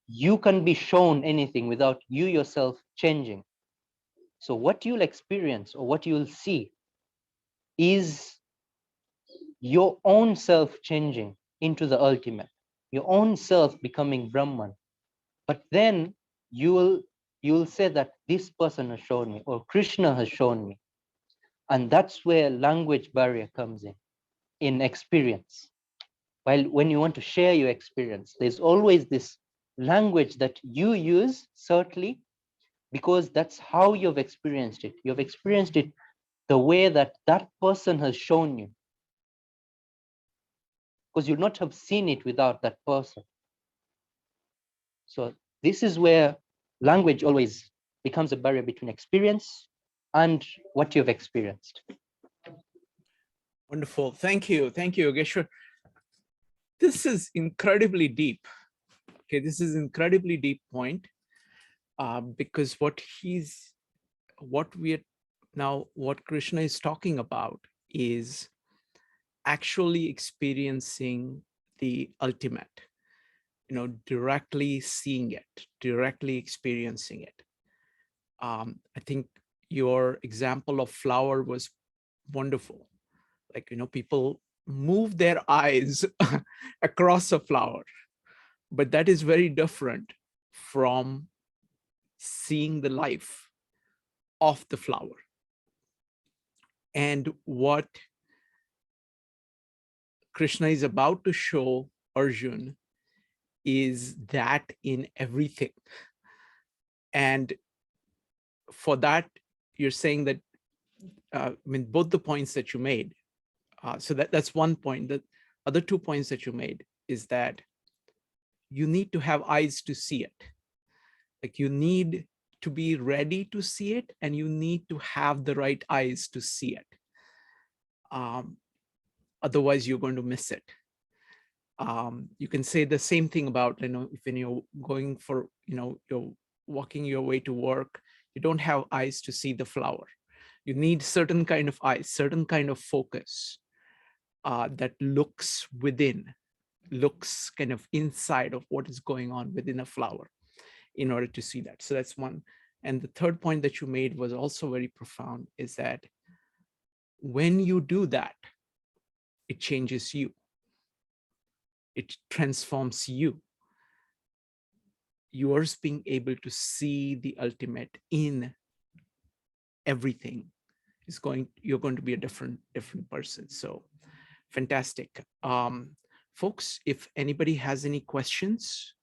you can be shown anything without you yourself changing. So what you'll experience or what you'll see is your own self changing into the ultimate, your own self becoming Brahman. But then you'll say that this person has shown me or Krishna has shown me. And that's where language barrier comes in experience. While when you want to share your experience, there's always this language that you use, certainly, because that's how you've experienced it. You've experienced it the way that that person has shown you. Because you'd not have seen it without that person. So this is where language always becomes a barrier between experience and what you've experienced. Wonderful. Thank you. Thank you, Yogeshwar. This is incredibly deep. Okay, this is incredibly deep point because what Krishna is talking about is actually experiencing the ultimate, directly seeing it, directly experiencing it. I think your example of flower was wonderful. Like, people move their eyes across a flower, but that is very different from seeing the life of the flower. And what Krishna is about to show Arjuna is that in everything. And for that, you're saying that, both the points that you made, so that's one point. The other 2 points that you made is that you need to have eyes to see it. Like you need to be ready to see it, and you need to have the right eyes to see it. Otherwise, you're going to miss it. You can say the same thing about, if when you're going for, you're walking your way to work, you don't have eyes to see the flower. You need certain kind of eyes, certain kind of focus that looks within, looks kind of inside of what is going on within a flower in order to see that. So that's one. And the third point that you made was also very profound, is that when you do that, it changes you. It transforms you. Yours being able to see the ultimate in everything is you're going to be a different person. So fantastic. Folks, if anybody has any questions,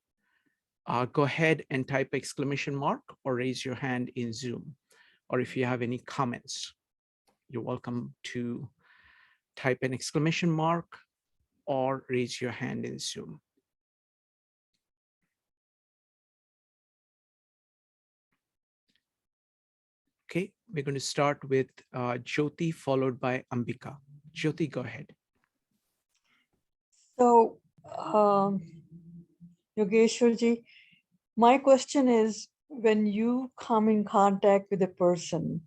go ahead and type exclamation mark or raise your hand in Zoom. Or if you have any comments, you're welcome to type an exclamation mark or raise your hand in Zoom. Okay, we're going to start with Jyoti, followed by Ambika. Jyoti, go ahead. So, Yogeshwarji, my question is, when you come in contact with a person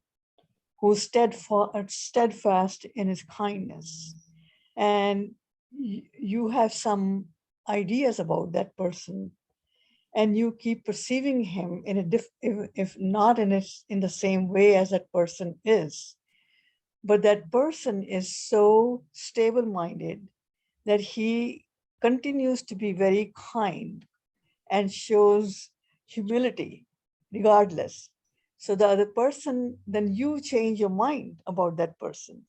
who's steadfast in his kindness, and you have some ideas about that person, and you keep perceiving him in if not in the same way as that person is, but that person is so stable-minded that he continues to be very kind and shows humility regardless. So the other person, then you change your mind about that person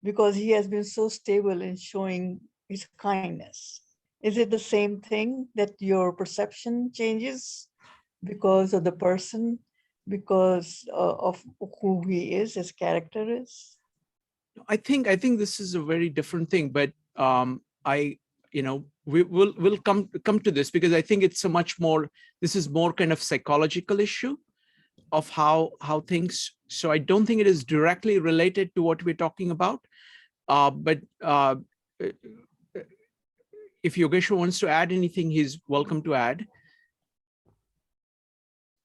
because he has been so stable in showing his kindness. Is it the same thing, that your perception changes because of the person, because of who he is, his character is? I think this is a very different thing, but we'll come to this, because I think it's a much more, this is more kind of psychological issue of how things. So I don't think it is directly related to what we're talking about. But if Yogeshwar wants to add anything, he's welcome to add.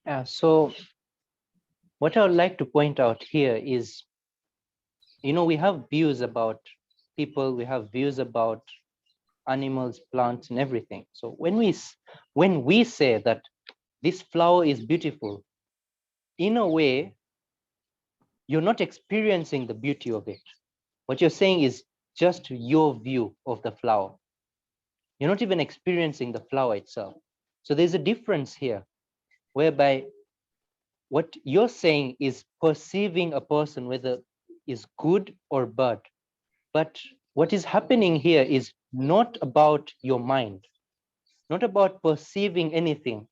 Yeah, so what I would like to point out here is, we have views about people, we have views about animals, plants, and everything. So when we say that this flower is beautiful, in a way, you're not experiencing the beauty of it. What you're saying is just your view of the flower. You're not even experiencing the flower itself. So there's a difference here, whereby what you're saying is perceiving a person, whether is good or bad. But what is happening here is not about your mind, not about perceiving anything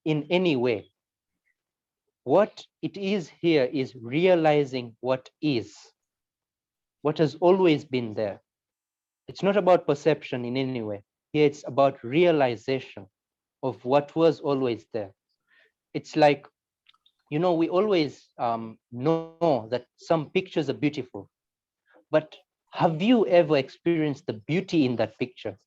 in any way. What it is here is realizing what is, what has always been there. It's not about perception in any way. Here it's about realization of what was always there. It's like, we always know that some pictures are beautiful, but have you ever experienced the beauty in that picture?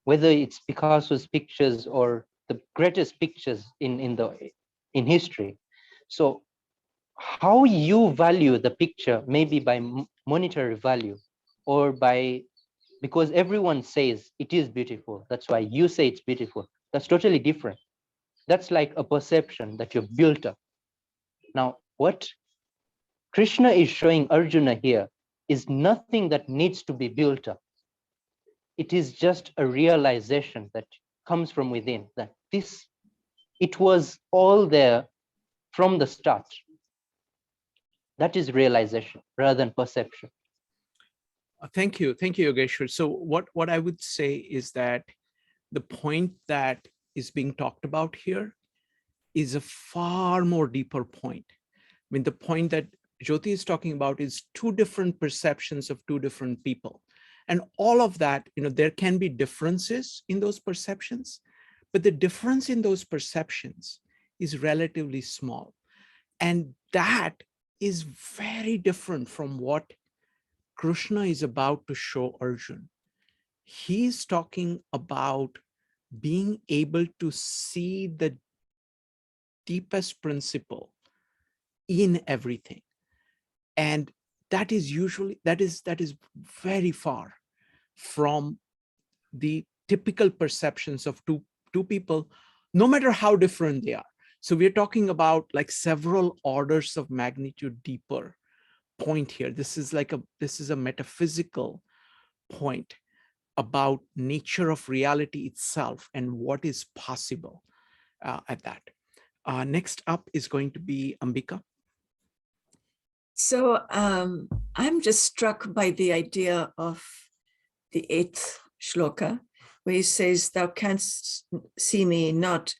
Whether it's Picasso's pictures or the greatest pictures in history. So how you value the picture, maybe by monetary value, or because everyone says it is beautiful, that's why you say it's beautiful. That's totally different. That's like a perception that you've built up. Now, what Krishna is showing Arjuna here is nothing that needs to be built up. It is just a realization that comes from within, that it was all there from the start. That is realization rather than perception. Thank you, Yogeshwar. So what I would say is that the point that is being talked about here is a far more deeper point. I mean, the point that Jyoti is talking about is two different perceptions of two different people. And all of that, there can be differences in those perceptions, but the difference in those perceptions is relatively small. And that is very different from what Krishna is about to show Arjuna. He's talking about being able to see the deepest principle in everything. And that is very far from the typical perceptions of two people, no matter how different they are. So we're talking about like several orders of magnitude deeper point here. This is a metaphysical point about nature of reality itself and what is possible at that. Next up is going to be Ambika. So I'm just struck by the idea of the 8th shloka, where he says, thou canst see me not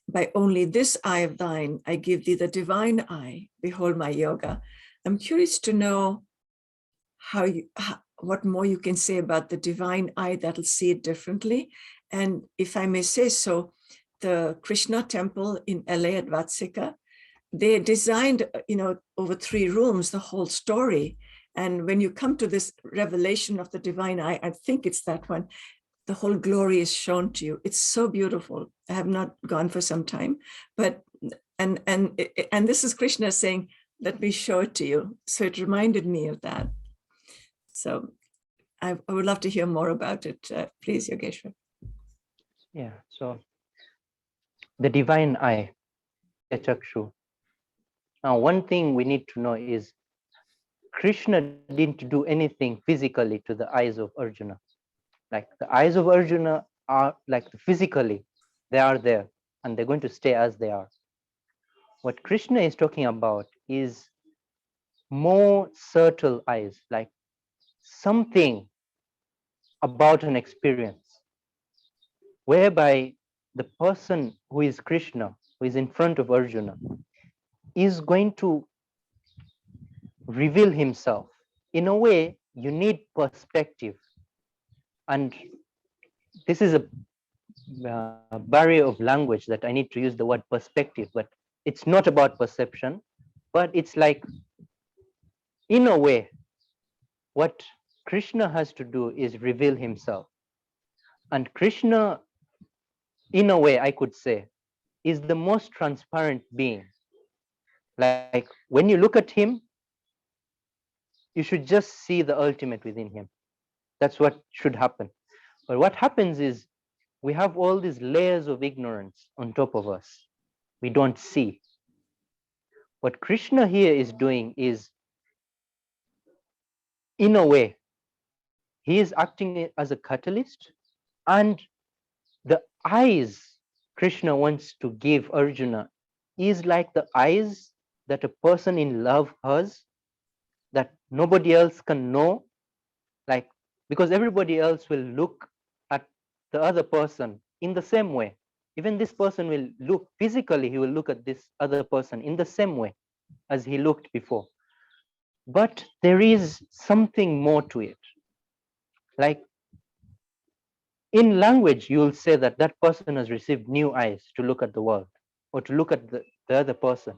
by only this eye of thine, I give thee the divine eye, behold my yoga. I'm curious to know what more you can say about the divine eye that'll see it differently. And if I may say so, the Krishna temple in LA at Vatsika, they designed, over 3 rooms, the whole story. And when you come to this revelation of the divine eye, I think it's that one, the whole glory is shown to you. It's so beautiful. I have not gone for some time, but, and this is Krishna saying, let me show it to you. So it reminded me of that. So I would love to hear more about it. Please, Yogeshwar. Yeah, so the divine eye, Chakshu. Now, one thing we need to know is Krishna didn't do anything physically to the eyes of Arjuna. Like the eyes of Arjuna are like physically, they are there and they're going to stay as they are. What Krishna is talking about is more subtle eyes, like something about an experience, whereby the person who is Krishna, who is in front of Arjuna, is going to reveal himself. In a way, you need perspective. And this is a barrier of language that I need to use the word perspective, but it's not about perception, but it's like, in a way, what Krishna has to do is reveal himself. And Krishna, in a way, I could say, is the most transparent being. Like when you look at him, you should just see the ultimate within him. That's what should happen. But what happens is we have all these layers of ignorance on top of us. We don't see. What Krishna here is doing is, in a way, he is acting as a catalyst, and the eyes Krishna wants to give Arjuna is like the eyes that a person in love has, that nobody else can know, like, because everybody else will look at the other person in the same way. Even this person will look physically, he will look at this other person in the same way as he looked before. But there is something more to it. Like in language, you will say that that person has received new eyes to look at the world or to look at the other person.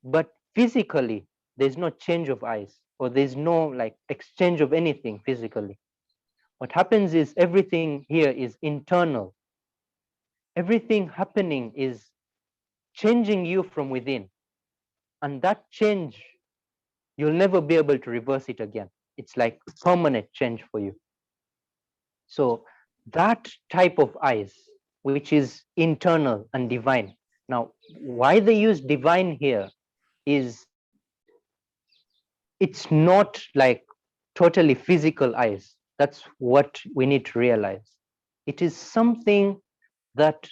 But physically, there's no change of eyes, or there's no like exchange of anything physically. What happens is everything here is internal. Everything happening is changing you from within. And that change, you'll never be able to reverse it again. It's like permanent change for you. So that type of eyes, which is internal and divine. Now, why they use divine here is it's not like totally physical eyes. That's what we need to realize. It is something that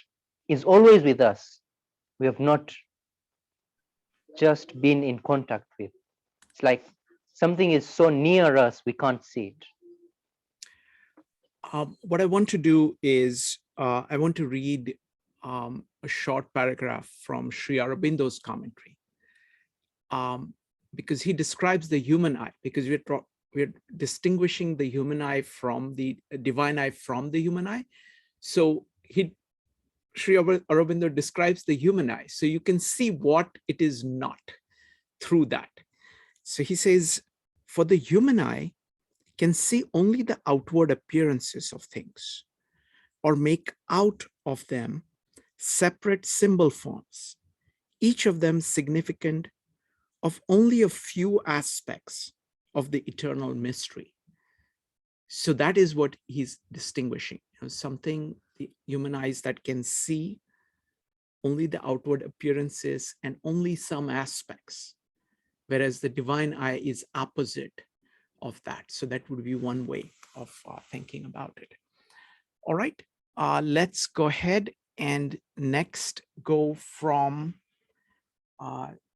is always with us. We have not just been in contact with. It's like something is so near us, we can't see it. What I want to do is I want to read a short paragraph from Sri Aurobindo's commentary, because he describes the human eye, because we're distinguishing the human eye from the divine eye from the human eye. So Sri Aurobindo describes the human eye, so you can see what it is not through that. So he says, For the human eye can see only the outward appearances of things, or make out of them separate symbol forms, each of them significant of only a few aspects of the eternal mystery. So that is what he's distinguishing. Something, the human eyes that can see only the outward appearances and only some aspects, whereas the divine eye is opposite of that. So that would be one way of thinking about it. All right, let's go ahead and next go from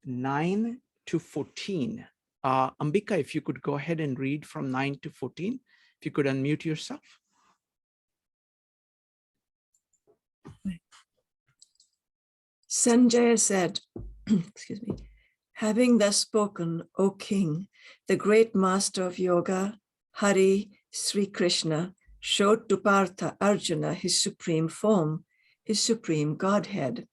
9 to 14. Ambika, if you could go ahead and read from 9 to 14, if you could unmute yourself. Sanjaya said, excuse me, having thus spoken, O king, the great master of yoga, Hari Sri Krishna, showed to Partha Arjuna his supreme form, his supreme Godhead.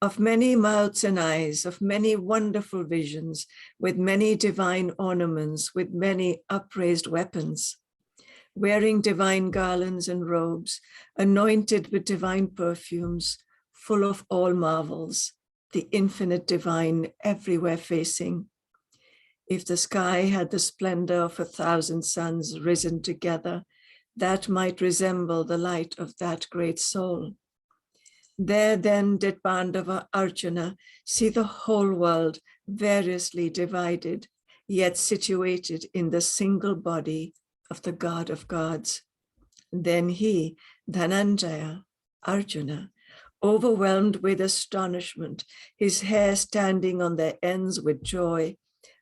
Of many mouths and eyes, of many wonderful visions, with many divine ornaments, with many upraised weapons, wearing divine garlands and robes, anointed with divine perfumes, full of all marvels, the infinite divine everywhere facing. If the sky had the splendor of 1,000 suns risen together, that might resemble the light of that great soul. There then did Pandava Arjuna see the whole world variously divided, yet situated in the single body of the God of gods. Then he, Dhananjaya, Arjuna, overwhelmed with astonishment, his hair standing on their ends with joy,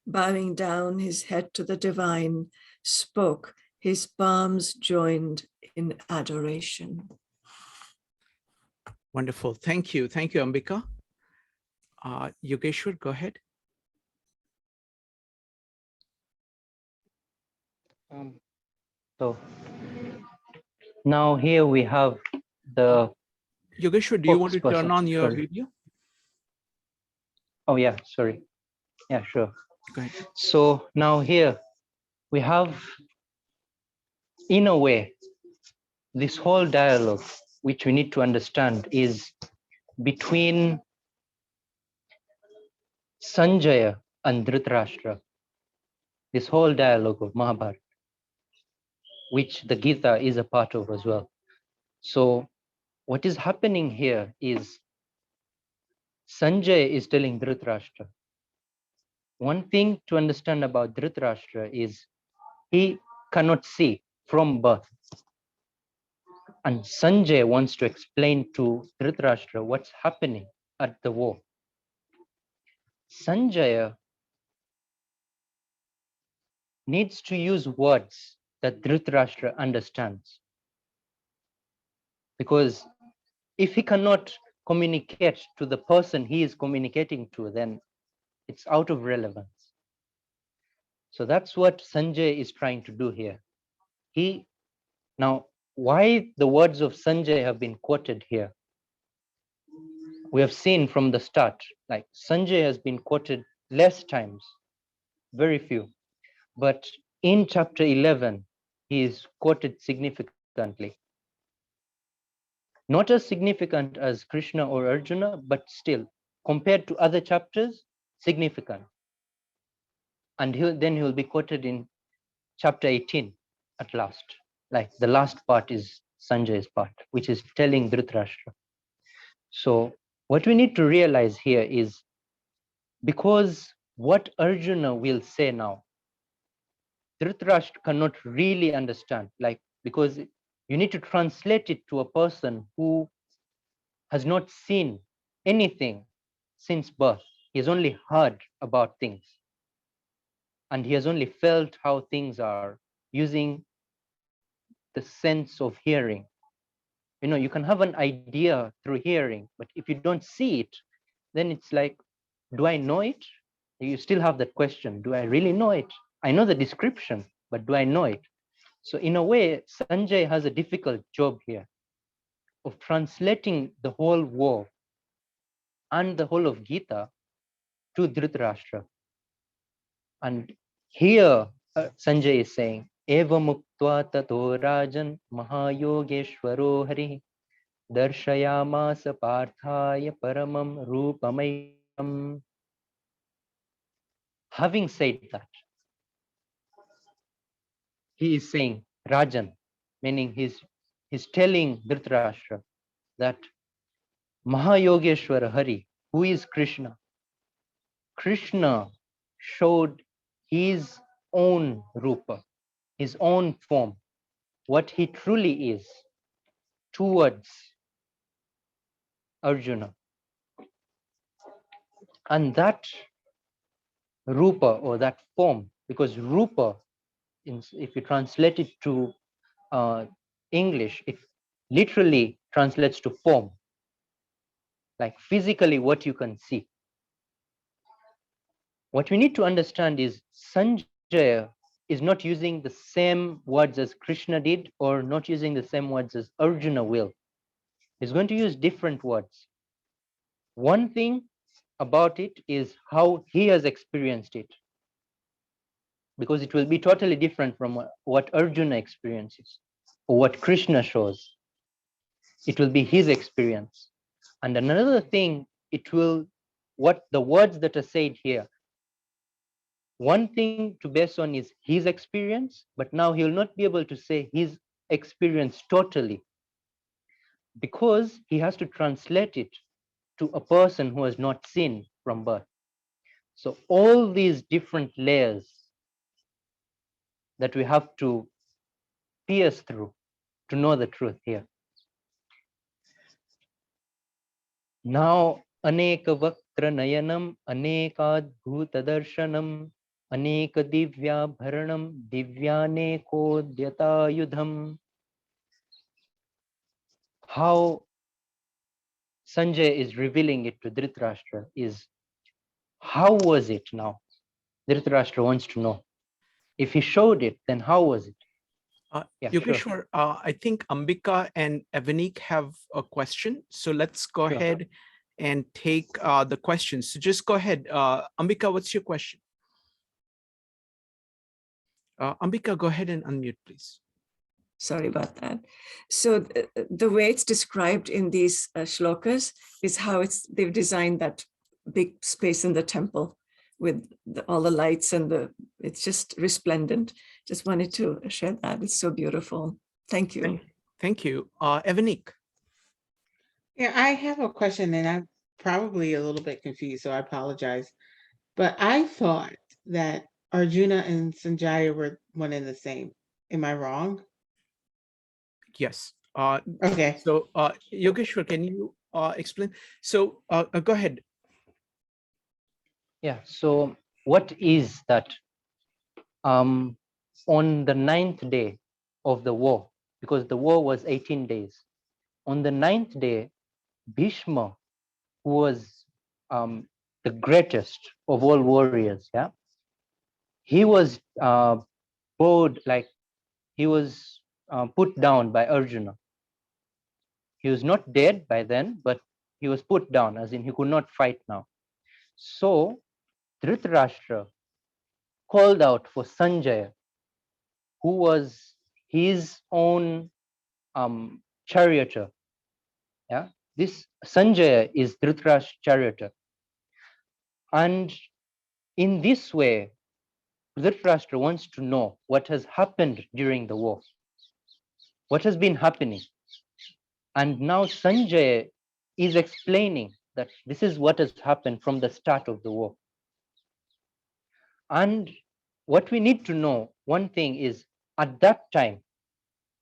bowing down his head to the divine, spoke, his palms joined in adoration. Wonderful. Thank you. Thank you, Ambika. Yogeshwar, go ahead. So now here we have the Yogeshwar, do you want to spokesperson. turn on your Sorry. video? Oh yeah, sorry. Yeah, sure. Go ahead. So now here we have, in a way, this whole dialogue, which we need to understand, is between Sanjaya and Dhritarashtra. This whole dialogue of Mahabharata, which the Gita is a part of as well. So what is happening here is Sanjaya is telling Dhritarashtra. One thing to understand about Dhritarashtra is he cannot see from birth. And Sanjay wants to explain to Dhritarashtra what's happening at the war. Sanjaya needs to use words that Dhritarashtra understands. Because if he cannot communicate to the person he is communicating to, then it's out of relevance. So that's what Sanjay is trying to do here. Now, why the words of Sanjay have been quoted here? We have seen from the start, like Sanjay has been quoted less times, very few. But in chapter 11, he is quoted significantly. Not as significant as Krishna or Arjuna, but still, compared to other chapters, significant. And then he will be quoted in chapter 18 at last. Like the last part is Sanjay's part, which is telling Dhritarashtra. So what we need to realize here is, because what Arjuna will say now, Dhritarashtra cannot really understand, like, because you need to translate it to a person who has not seen anything since birth. He has only heard about things. And he has only felt how things are using the sense of hearing. You know, you can have an idea through hearing, but if you don't see it, then it's like, do I know it? You still have that question, do I really know it? I know the description, but do I know it? So in a way, Sanjay has a difficult job here of translating the whole war and the whole of Gita to Dhritarashtra. And Here, Sanjay is saying, Eva muktva tato rajan mahayogeshwaro hari darshayamasa parthaya paramam rupamaitam. Having said that, he is saying, Rajan, meaning he's telling Dhritarashtra that Mahayogeshwara Hari, who is Krishna, Krishna showed his own rupa, his own form, what he truly is towards Arjuna. And that rupa or that form, because rupa, if you translate it to English, it literally translates to form, like physically what you can see. What we need to understand is Sanjaya is not using the same words as Krishna did, or not using the same words as Arjuna will. He's going to use different words. One thing about it is how he has experienced it, because it will be totally different from what Arjuna experiences or what Krishna shows. It will be his experience. And another thing, what the words that are said here, one thing to base on is his experience, but now he will not be able to say his experience totally, because he has to translate it to a person who has not seen from birth. So all these different layers that we have to pierce through to know the truth here. Now, aneka vaktra nayanam, anekadbhuta darshanam, aneka divya bharanam, divyanekodyatayudham. How Sanjay is revealing it to Dhritarashtra is, how was it now? Dhritarashtra wants to know. If he showed it, then how was it? Yeah, sure. Yogeshwar, I think Ambika and Evanik have a question. So let's go Sure. ahead and take the questions. So just go ahead. Ambika, what's your question? Ambika, go ahead and unmute, please. Sorry about that. So the way it's described in these shlokas is how they've designed that big space in the temple with all the lights and it's just resplendent. Just wanted to share that. It's so beautiful. Thank you. Thank you. Evanik. Yeah, I have a question and I'm probably a little bit confused, so I apologize. But I thought that Arjuna and Sanjaya were one and the same. Am I wrong? Yes. Okay. So Yogeshwar, can you explain? So go ahead. Yeah, so what is that? On the 9th day of the war, because the war was 18 days, on the 9th day, Bhishma, who was the greatest of all warriors, yeah, he was bowed, like he was put down by Arjuna. He was not dead by then, but he was put down, as in he could not fight now. So Dhritarashtra called out for Sanjaya, who was his own charioteer. Yeah, this Sanjaya is Dhritarashtra's charioteer. And in this way, Dhritarashtra wants to know what has happened during the war, what has been happening. And now Sanjaya is explaining that this is what has happened from the start of the war. And what we need to know, one thing is, at that time,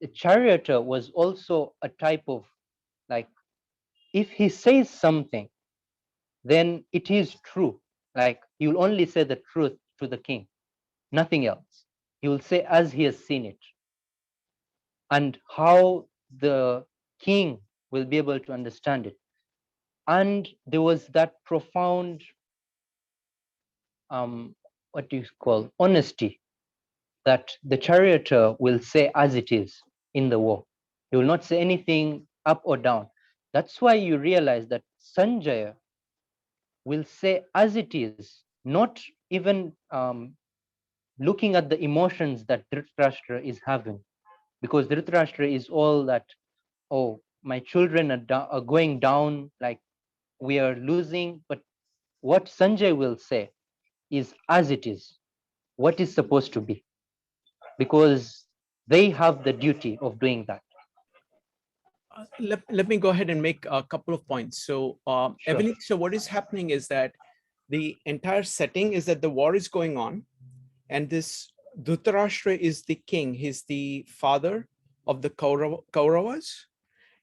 the charioteer was also a type of, like, if he says something, then it is true. Like, he will only say the truth to the king, nothing else. He will say as he has seen it. And how the king will be able to understand it. And there was that profound, what do you call, honesty, that the charioteer will say as it is in the war. He will not say anything up or down. That's why you realize that Sanjaya will say as it is, not even looking at the emotions that Dhritarashtra is having, because Dhritarashtra is all that, oh, my children are going down, like we are losing. But what Sanjay will say is as it is, what is supposed to be, because they have the duty of doing that. Let me go ahead and make a couple of points. So, Sure. Ebony, so what is happening is that the entire setting is that the war is going on, and this Dhritarashtra is the king. He's the father of the Kauravas,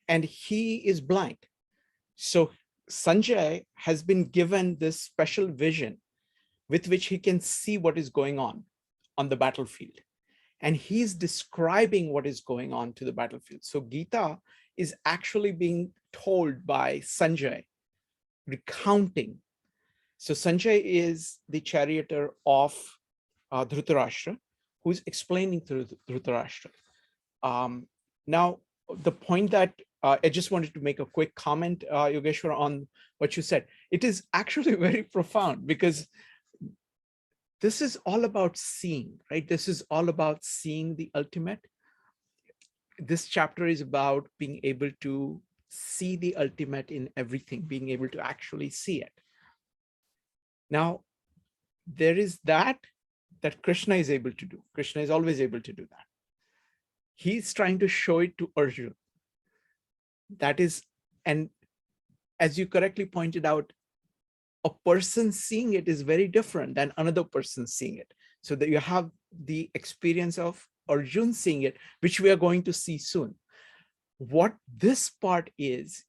and he is blind. So Sanjay has been given this special vision with which he can see what is going on the battlefield. And he's describing what is going on to the battlefield. So Gita is actually being told by Sanjay, recounting. So Sanjay is the charioteer of Dhritarashtra, who's explaining to Dhritarashtra. Now, the point that I just wanted to make a quick comment, Yogeshwar, on what you said. It is actually very profound, because this is all about seeing, right? This is all about seeing the ultimate. This chapter is about being able to see the ultimate in everything, being able to actually see it. Now, there is that Krishna is able to do. Krishna is always able to do that. He's trying to show it to Arjuna. That is, and as you correctly pointed out, a person seeing it is very different than another person seeing it. So that you have the experience of Arjuna seeing it, which we are going to see soon. What this part is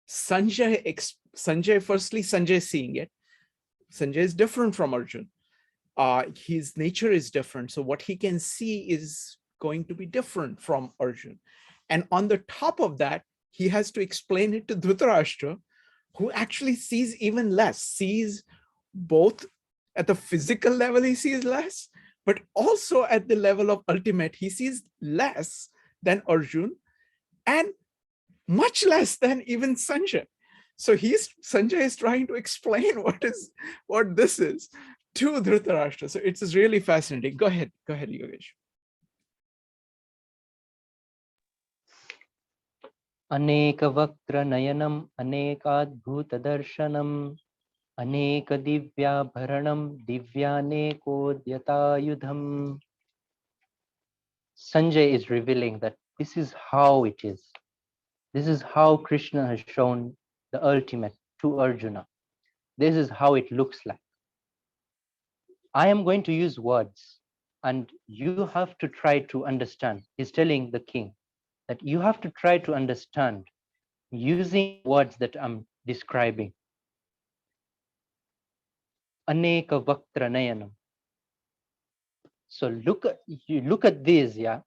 Sanjay, firstly, Sanjay seeing it. Sanjay is different from Arjuna. His nature is different. So what he can see is going to be different from Arjuna. And on the top of that, he has to explain it to Dhritarashtra, who actually sees even less, sees both at the physical level, he sees less, but also at the level of ultimate, he sees less than Arjuna and much less than even Sanjay. So Sanjay is trying to explain what this is to Dhritarashtra. So it's really fascinating. Go ahead, Yogesh. Anekavaktra nayanam anekadbhuta darshanam anekadivyabharanam divyanekodyatayudham. Sanjay is revealing that this is how it is. This is how Krishna has shown the ultimate to Arjuna. This is how it looks like. I am going to use words, and you have to try to understand. He's telling the king that you have to try to understand using words that I'm describing. Aneka vaktra nayanam. So you look at this, yeah,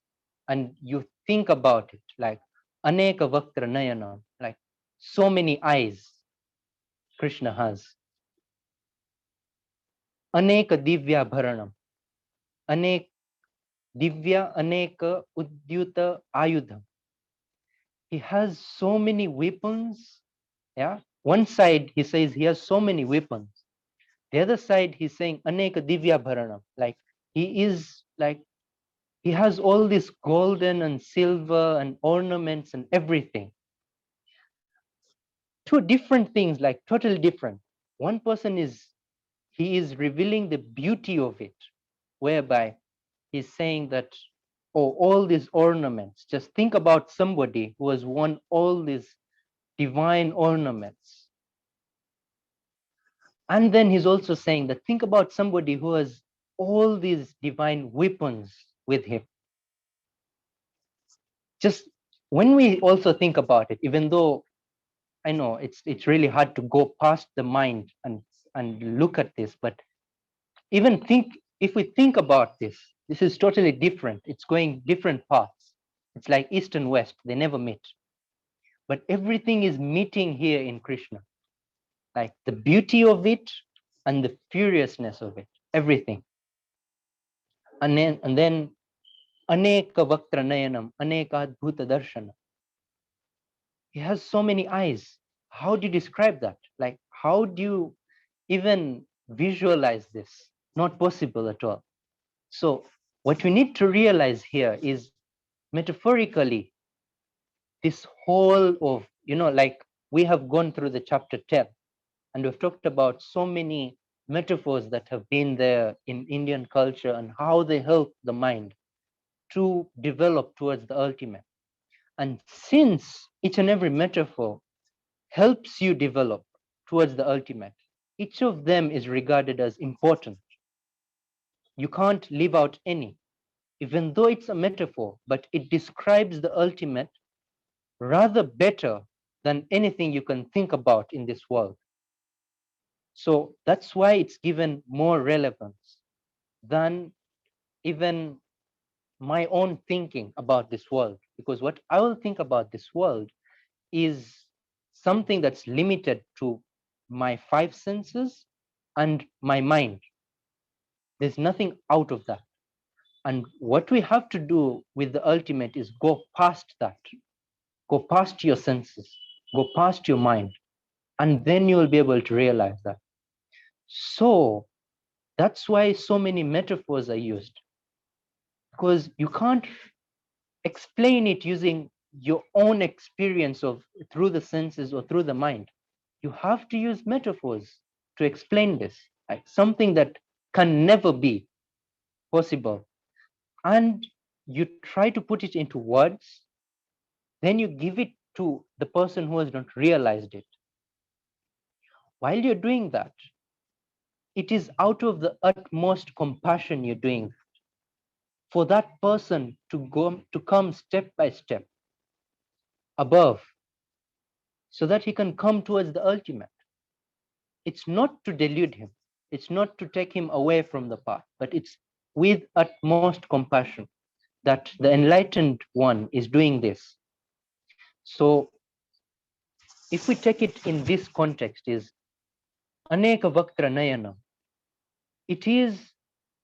and you think about it like aneka vaktra nayanam, like so many eyes Krishna has. Aneka divya bharanam. Anek divya aneka udyuta ayudham. He has so many weapons. Yeah. One side he says he has so many weapons. The other side he's saying aneka divya bharanam. Like he has all this golden and silver and ornaments and everything. Two different things, like totally different. One person he is revealing the beauty of it, whereby he's saying that, oh, all these ornaments, just think about somebody who has worn all these divine ornaments. And then he's also saying that, think about somebody who has all these divine weapons with him. Just when we also think about it, even though I know it's really hard to go past the mind and look at this, but even if we think about this is totally different. It's going different paths. It's like east and west, they never meet. But everything is meeting here in Krishna. Like the beauty of it and the furiousness of it, everything. And then aneka vaktra nayanam, aneka adbhuta darshana. He has so many eyes. How do you describe that? Like, how do you even visualize this? not possible at all. So what we need to realize here is, metaphorically, this whole of, like we have gone through the chapter 10, and we've talked about so many metaphors that have been there in Indian culture and how they help the mind to develop towards the ultimate. And since each and every metaphor helps you develop towards the ultimate, each of them is regarded as important. You can't leave out any, even though it's a metaphor, but it describes the ultimate rather better than anything you can think about in this world. So that's why it's given more relevance than even my own thinking about this world. Because what I will think about this world is something that's limited to my five senses and my mind. There's nothing out of that. And what we have to do with the ultimate is go past that, go past your senses, go past your mind, and then you will be able to realize that. So that's why so many metaphors are used, because you can't explain it using your own experience of through the senses or through the mind. You have to use metaphors to explain this, like something that can never be possible. And you try to put it into words, then you give it to the person who has not realized it. While you're doing that, it is out of the utmost compassion you're doing for that person to come step by step above, so that he can come towards the ultimate. It's not to delude him, it's not to take him away from the path, but it's with utmost compassion that the enlightened one is doing this. So if we take it in this context, is Aneka Vaktra Nayana. It is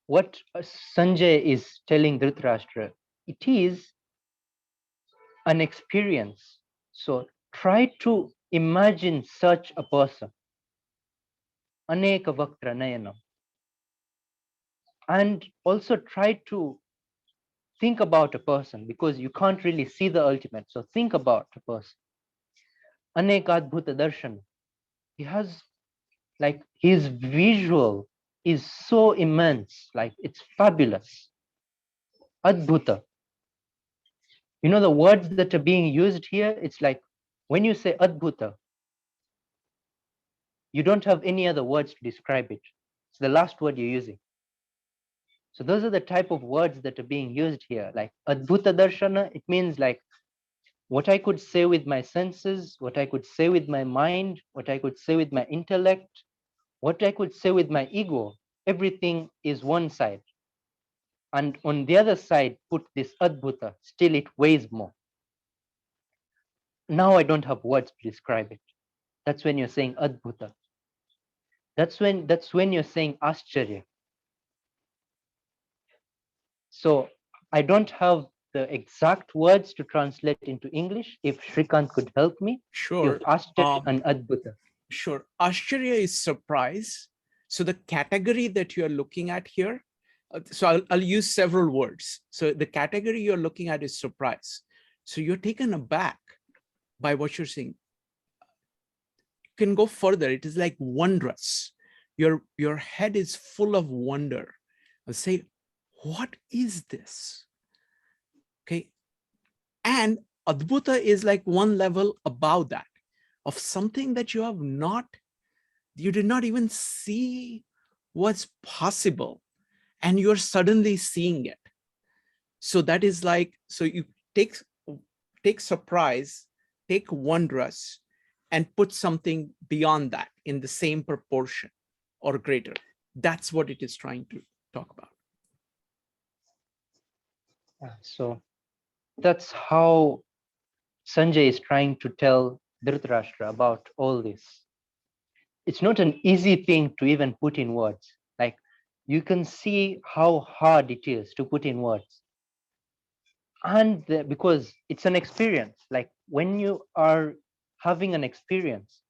what Sanjay is telling Dhritarashtra. It is an experience. So try to imagine such a person, Aneka Vaktra Nayana. And also try to think about a person, because you can't really see the ultimate. So think about a person. Aneka Adbhuta Darshan. He has, like, his visual is so immense, like it's fabulous. Adbhuta. You know the words that are being used here, it's like when you say Adbhuta, you don't have any other words to describe it. It's the last word you're using. So those are the type of words that are being used here. Like Adbhuta Darshana, it means like what I could say with my senses, what I could say with my mind, what I could say with my intellect, what I could say with my ego, everything is one side. And on the other side, put this Adbhuta, still it weighs more. Now I don't have words to describe it. That's when you're saying Adbhuta. That's when you're saying Ascharya. So I don't have the exact words to translate into English. If Shrikant could help me, Sure. if Ascharya and Adbhuta. Sure. Ashcharya is surprise. So the category that you're looking at here, so I'll use several words. So the category you're looking at is surprise. So you're taken aback by what you're seeing. You can go further. It is like wondrous. Your head is full of wonder. I'll say, what is this? Okay. And Adbhuta is like one level above that, of something that you did not even see was possible, and you're suddenly seeing it. So that is like, so you take surprise, take wondrous, and put something beyond that in the same proportion or greater. That's what it is trying to talk about. So that's how Sanjay is trying to tell Dhritarashtra about all this. It's not an easy thing to even put in words. Like, you can see how hard it is to put in words. And because it's an experience, like when you are having an experience,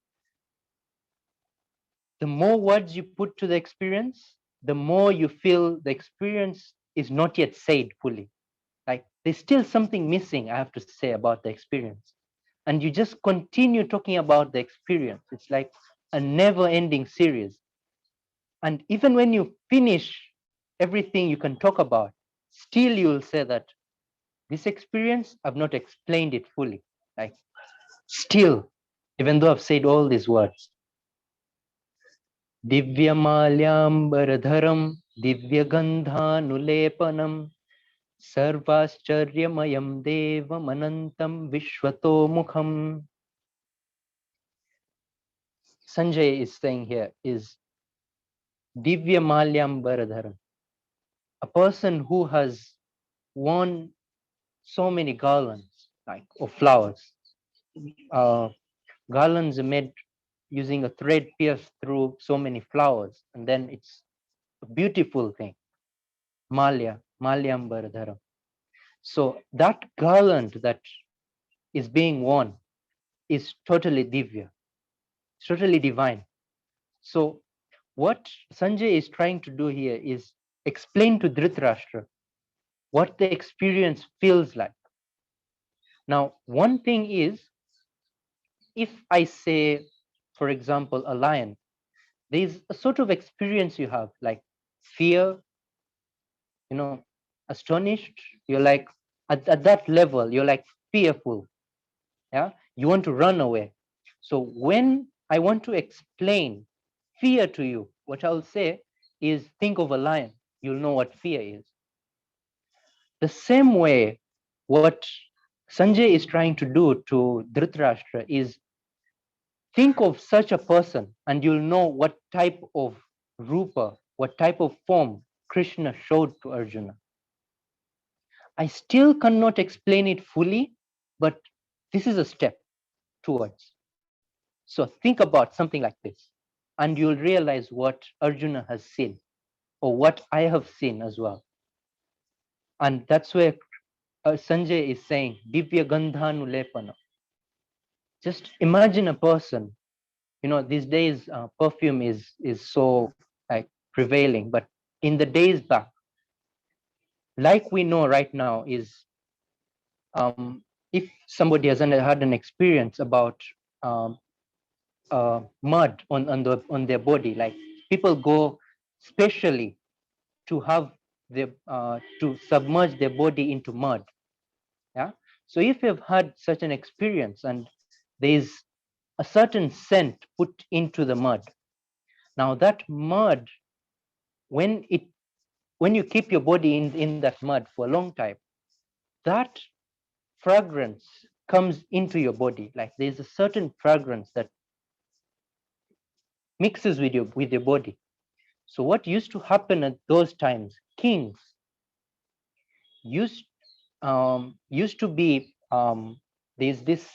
the more words you put to the experience, the more you feel the experience is not yet said fully. Like there's still something missing, I have to say, about the experience. And you just continue talking about the experience. It's like a never-ending series. And even when you finish everything you can talk about, still you'll say that this experience, I've not explained it fully. Like still, even though I've said all these words. Divyamalyambaradharam, divyagandhanulepanam, sarvascharyamayam devam anantam vishwato mukham. Sanjay is saying here is Divyamalyambaradharam, a person who has worn so many garlands, like of flowers. Garlands are made using a thread pierced through so many flowers, and then it's a beautiful thing. Malyambaradharam. So that garland that is being worn is totally divya, it's totally divine. So what Sanjay is trying to do here is explain to Dhritarashtra what the experience feels like. Now, one thing is, if I say, for example, a lion, there's a sort of experience you have, like fear, astonished. You're like, at that level, you're like fearful. Yeah, you want to run away. So when I want to explain fear to you, what I'll say is, think of a lion. You'll know what fear is. The same way, what Sanjay is trying to do to Dhritarashtra is, think of such a person and you'll know what type of rupa, what type of form Krishna showed to Arjuna. I still cannot explain it fully, but this is a step towards. So think about something like this, and you'll realize what Arjuna has seen, or what I have seen as well. And that's where Sanjay is saying, Divya Gandhanulepana. Just imagine a person, these days perfume is so like prevailing, but in the days back, like we know right now, is if somebody hasn't had an experience about mud on their body, like people go specially to have to submerge their body into mud. Yeah. So if you've had such an experience and there is a certain scent put into the mud, now that mud, when you keep your body in that mud for a long time, that fragrance comes into your body. Like there's a certain fragrance that mixes with your body. So what used to happen at those times, kings used to be, there's this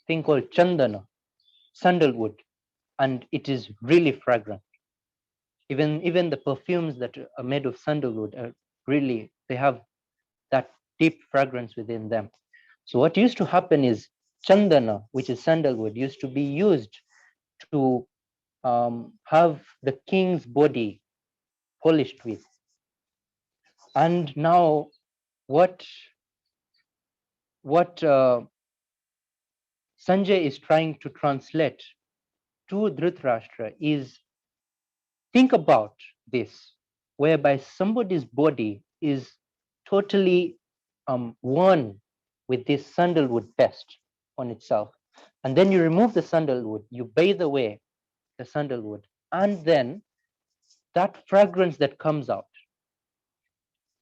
thing called chandana, sandalwood, and it is really fragrant. Even the perfumes that are made of sandalwood are really, they have that deep fragrance within them. So what used to happen is chandana, which is sandalwood, used to be used to have the king's body polished with. And now what Sanjay is trying to translate to Dhritarashtra is, think about this, whereby somebody's body is totally worn with this sandalwood paste on itself. And then you remove the sandalwood, you bathe away the sandalwood, and then that fragrance that comes out.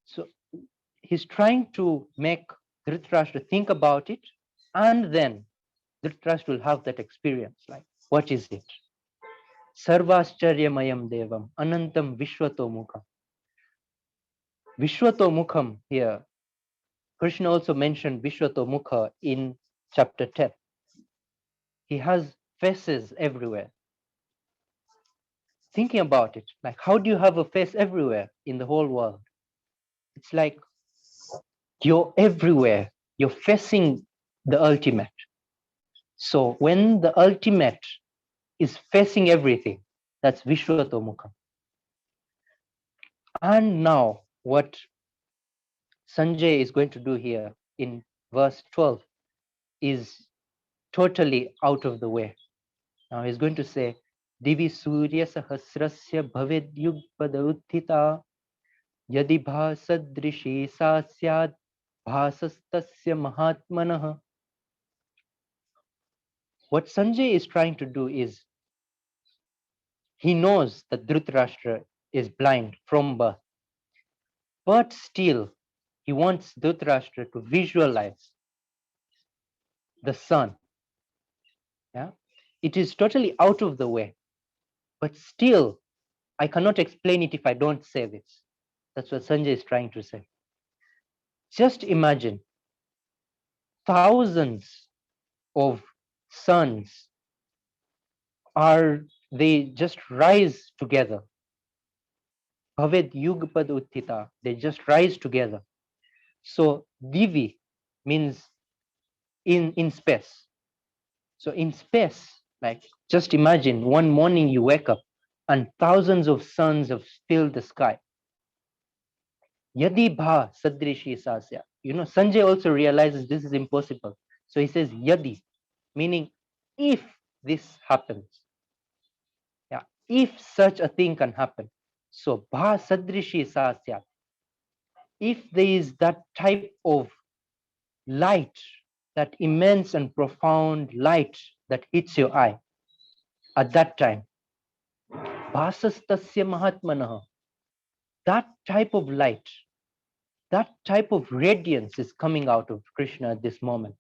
So he's trying to make Dhritarashtra think about it, and then Dhritarashtra will have that experience. Like, what is it? Sarvascharyamayam devam anantam vishwato mukham. Vishwato mukham here, Krishna also mentioned Vishwato mukha in chapter 10. He has faces everywhere. Thinking about it, like, how do you have a face everywhere in the whole world? It's like you're everywhere. You're facing the ultimate. So when the ultimate is facing everything, that's Vishwato mukha. And now what Sanjay is going to do here in verse 12 is totally out of the way. Now he's going to say, Divi Surya Sahasrasya Bhaved Yugpada Uttita Yadi Bhasadrishi Sa Syad Bhasastasya Mahatmanah. What Sanjay is trying to do is, he knows that Dhritarashtra is blind from birth, but still he wants Dhritarashtra to visualize the sun. Yeah, it is totally out of the way, but still I cannot explain it if I don't say this. That's what Sanjay is trying to say. Just imagine thousands of suns they just rise together. Bhaved Yugpad Uttita, they just rise together. So Divi means in space. So in space, like just imagine one morning you wake up and thousands of suns have filled the sky. Yadi bha sadrishi sasya. Sanjay also realizes this is impossible. So he says yadi, meaning if this happens. Yeah, if such a thing can happen. So bha sadrishi sasya. If there is that type of light, that immense and profound light that hits your eye at that time, bhasastasya mahatmanah, that type of light, that type of radiance is coming out of Krishna at this moment.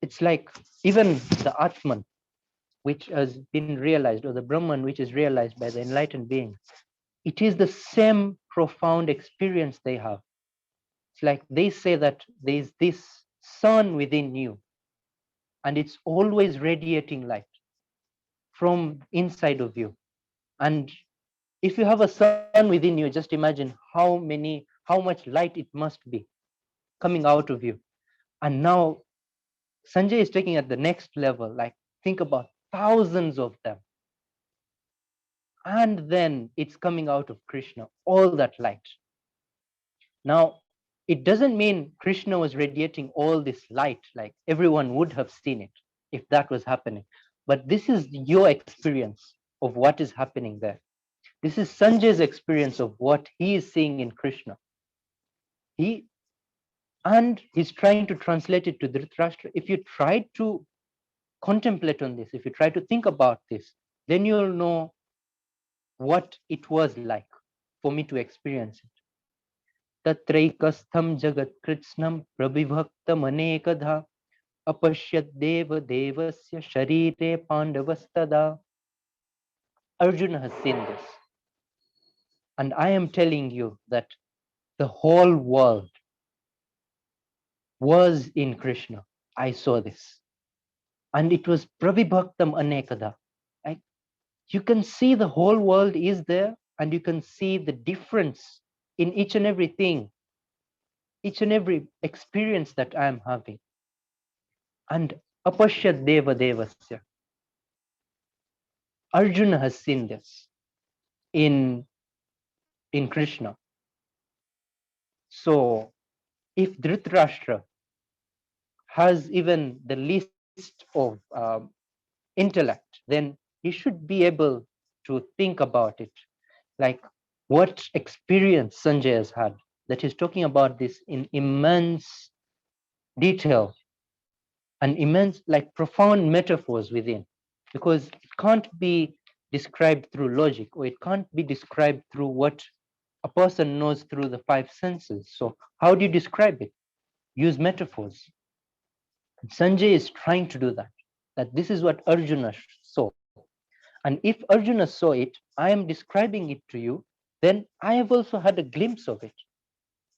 It's like even the Atman, which has been realized, or the Brahman, which is realized by the enlightened beings, it is the same profound experience they have. It's like they say that there is this sun within you, and it's always radiating light from inside of you. And if you have a sun within you, just imagine how much light it must be coming out of you. And now Sanjay is taking at the next level, like think about thousands of them. And then it's coming out of Krishna, all that light. Now, it doesn't mean Krishna was radiating all this light, like everyone would have seen it if that was happening. But this is your experience of what is happening there. This is Sanjay's experience of what he is seeing in Krishna. And he's trying to translate it to Dhritarashtra. If you try to contemplate on this, if you try to think about this, then you'll know what it was like for me to experience it. Tatraikastham jagat kritsnam prabhivaktam anekadha apashyat deva devasya sharire pandavastada. Arjuna has seen this. And I am telling you that the whole world was in Krishna. I saw this. And it was prabhibhaktam anekada. You can see the whole world is there, and you can see the difference in each and everything, each and every experience that I am having. And apashyat deva devasya. Arjuna has seen this in Krishna. So if Dhritarashtra has even the least of intellect, then he should be able to think about it, like what experience Sanjay has had, that he's talking about this in immense detail and immense, like profound metaphors within, because it can't be described through logic, or it can't be described through what a person knows through the five senses. So how do you describe it? Use metaphors. Sanjay is trying to do that this is what Arjuna saw. And if Arjuna saw it, I am describing it to you, then I have also had a glimpse of it.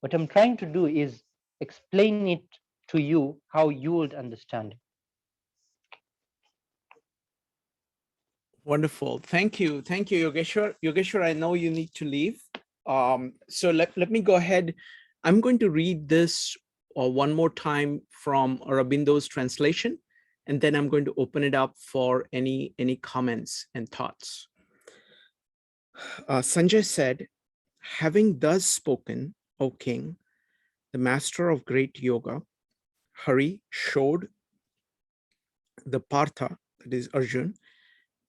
What I'm trying to do is explain it to you how you would understand it. Wonderful. Thank you. Thank you, Yogeshwar. Yogeshwar, I know you need to leave. So let me go ahead. I'm going to read this one more time from Aurobindo's translation, and then I'm going to open it up for any comments and thoughts. Sanjay said, having thus spoken, O king, the master of great yoga, Hari showed the Partha, that is Arjun,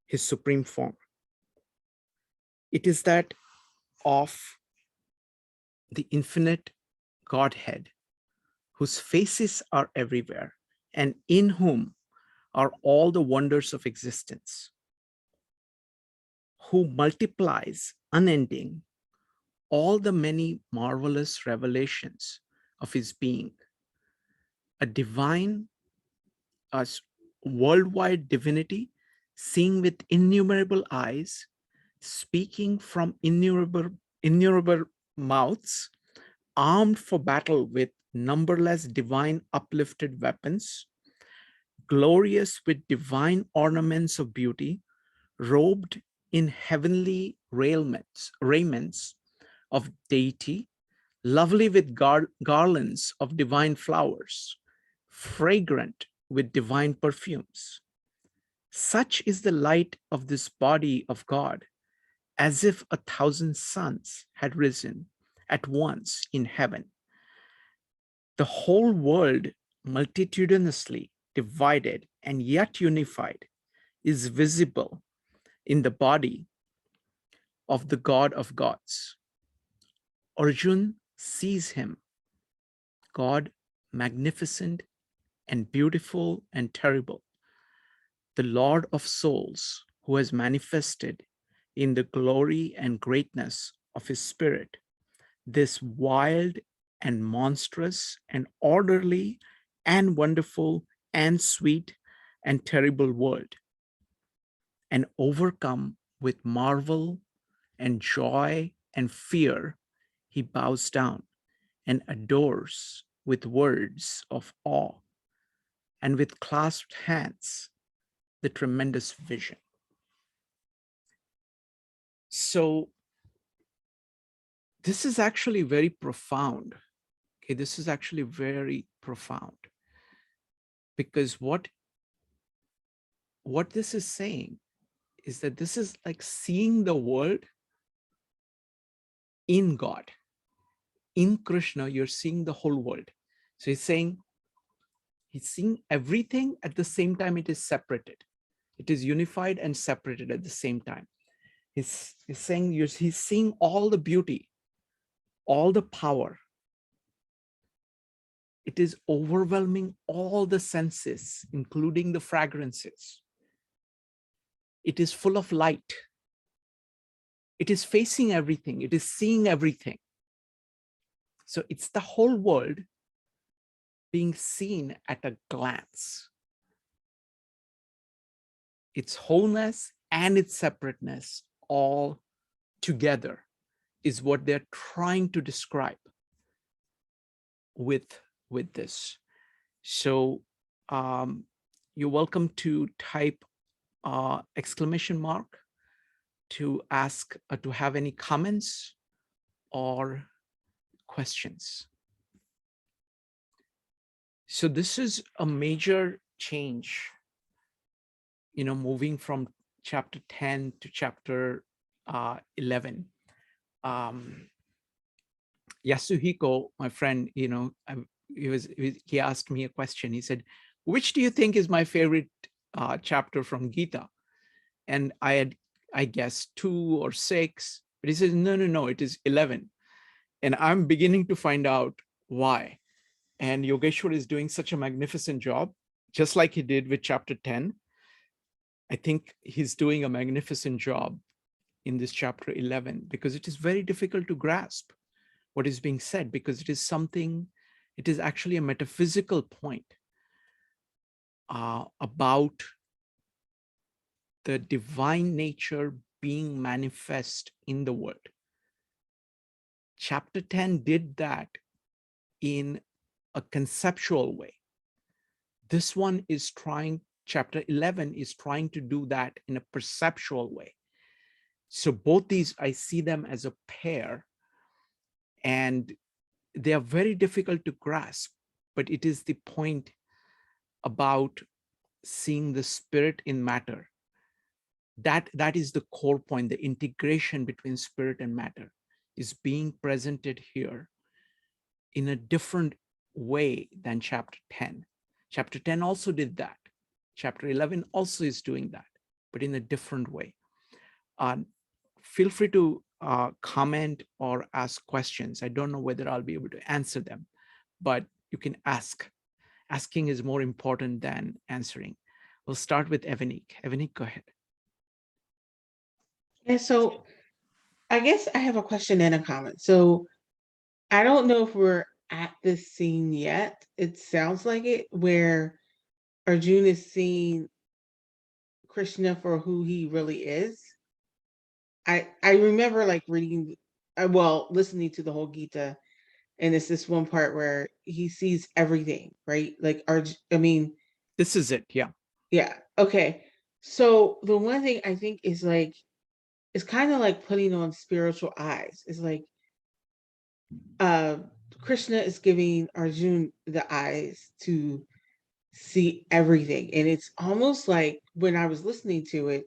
his supreme form. It is that of the infinite Godhead, whose faces are everywhere, and in whom are all the wonders of existence, who multiplies unending all the many marvelous revelations of his being, a divine, as worldwide divinity, seeing with innumerable eyes, speaking from innumerable mouths, armed for battle with numberless divine uplifted weapons, glorious with divine ornaments of beauty, robed in heavenly raiments of deity, lovely with garlands of divine flowers, fragrant with divine perfumes. Such is the light of this body of God, as if 1,000 suns had risen at once in heaven. The whole world, multitudinously divided and yet unified, is visible in the body of the God of gods. Arjun sees him, God magnificent and beautiful and terrible, the Lord of souls, who has manifested in the glory and greatness of his spirit this wild and monstrous and orderly and wonderful and sweet and terrible world, and overcome with marvel and joy and fear, he bows down and adores with words of awe and with clasped hands the tremendous vision. So this is actually very profound. Okay, this is actually very profound, because what this is saying is that this is like seeing the world in God. In Krishna, you're seeing the whole world. So he's saying, he's seeing everything at the same time. It is separated. It is unified and separated at the same time. He's saying he's seeing all the beauty, all the power. It is overwhelming all the senses, including the fragrances. It is full of light. It is facing everything. It is seeing everything. So it's the whole world being seen at a glance. Its wholeness and its separateness all together is what they're trying to describe with this. So you're welcome to type exclamation mark to ask, to have any comments or questions. So this is a major change, you know, moving from chapter 10 to chapter 11. Yasuhiko, my friend, you know, he asked me a question. He said, which do you think is my favorite chapter from Gita? And I guessed 2 or 6, but he says, no, it is 11. And I'm beginning to find out why. And Yogeshwar is doing such a magnificent job, just like he did with chapter 10. I think he's doing a magnificent job in this chapter 11, because it is very difficult to grasp what is being said, because it is something, it is actually a metaphysical point about the divine nature being manifest in the world. Chapter 10 did that in a conceptual way. This one is trying, chapter 11 is trying to do that in a perceptual way. So both these, I see them as a pair, and they are very difficult to grasp, but it is the point about seeing the spirit in matter. That is the core point. The integration between spirit and matter is being presented here in a different way than chapter 10. Chapter 10 also did that. Chapter 11 also is doing that, but in a different way. Feel free to comment or ask questions. I don't know whether I'll be able to answer them, but you can ask. Asking is more important than answering. We'll start with Evanik. Evanik, go ahead. And so I guess I have a question and a comment. So I don't know if we're at this scene yet. It sounds like it, where Arjuna is seeing Krishna for who he really is. I remember like reading, listening to the whole Gita, and it's this one part where he sees everything, right? Like This is it, yeah. Yeah. Okay. So the one thing I think is like, it's kind of like putting on spiritual eyes. It's like Krishna is giving Arjun the eyes to see everything. And it's almost like when I was listening to it,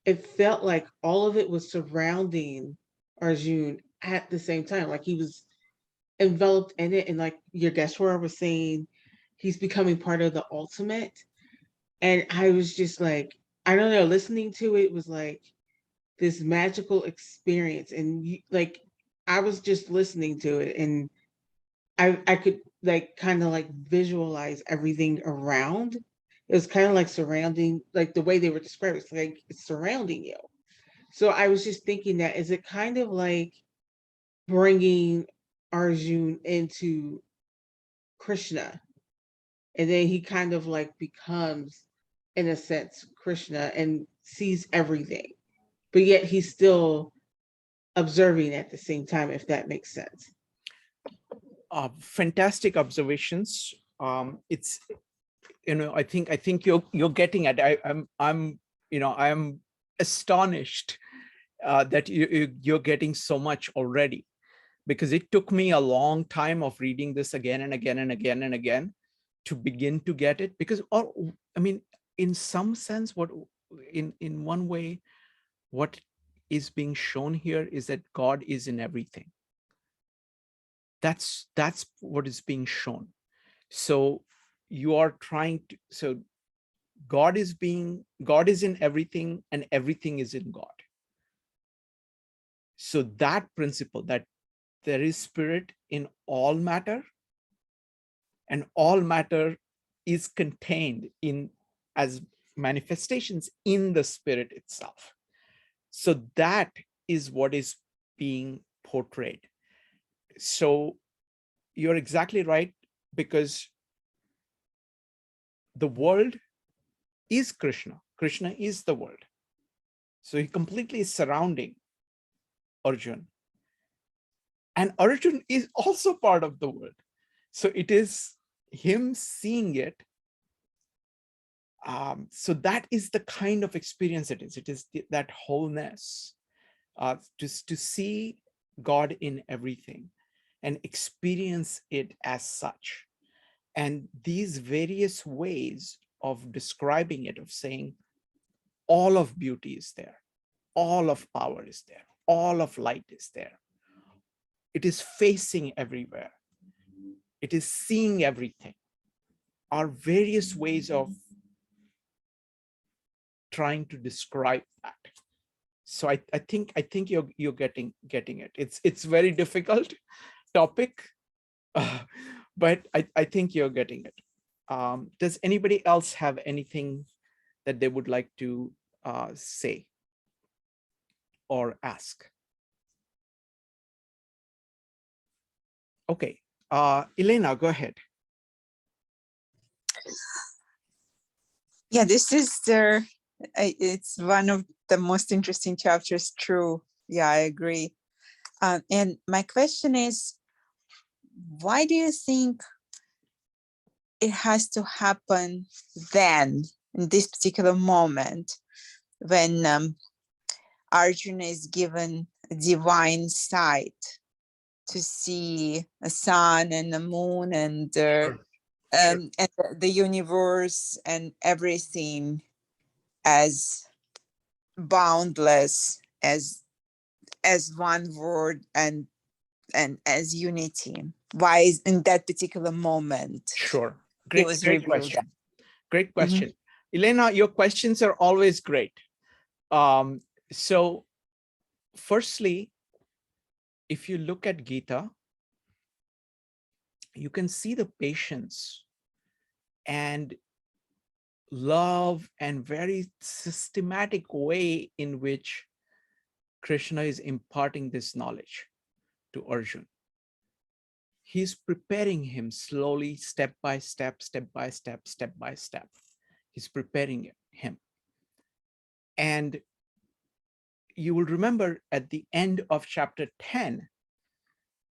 it felt like all of it was surrounding Arjun at the same time. Like he was enveloped in it. And like your guest was saying, he's becoming part of the ultimate. And I was just like, I don't know, listening to it was like this magical experience. And like, I was just listening to it and I could like kind of like visualize everything around. It was kind of like surrounding, like the way they were described, it's like it's surrounding you. So I was just thinking that, is it kind of like bringing Arjun into Krishna? And then he kind of like becomes, in a sense, Krishna and sees everything, but yet he's still observing at the same time, if that makes sense. Fantastic observations. It's, I think you're getting at. I'm astonished that you're getting so much already, because it took me a long time of reading this again and again and again and again to begin to get it. Because, in some sense, in one way, what is being shown here is that God is in everything. That's what is being shown. So you are trying to, so God is in everything and everything is in God. So that principle, that there is spirit in all matter and all matter is contained in as manifestations in the spirit itself. So that is what is being portrayed. So you're exactly right, because the world is Krishna. Krishna is the world. So he completely is surrounding Arjun. And Arjun is also part of the world. So it is him seeing it. So that is the kind of experience it is. It is that wholeness, just to see God in everything and experience it as such. And these various ways of describing it, of saying all of beauty is there, all of power is there, all of light is there. It is facing everywhere. It is seeing everything. Are various ways of trying to describe that. So I think you're getting it. It's very difficult topic, but I think you're getting it. Does anybody else have anything that they would like to say or ask? Okay, Elena, go ahead. Yeah, this is it's one of the most interesting chapters. True. Yeah, I agree. And my question is, why do you think it has to happen then, in this particular moment, when Arjuna is given a divine sight to see a sun and the moon and and the universe and everything as boundless as one word and as unity? Why is in that particular moment Sure. it Great, was great revealed? question. Great Mhm. question. Elena, your questions are always great. So firstly, if you look at Gita, you can see the patience and love and very systematic way in which Krishna is imparting this knowledge to Arjun. He's preparing him slowly, step by step, step by step, step by step. He's preparing him. And you will remember at the end of chapter 10,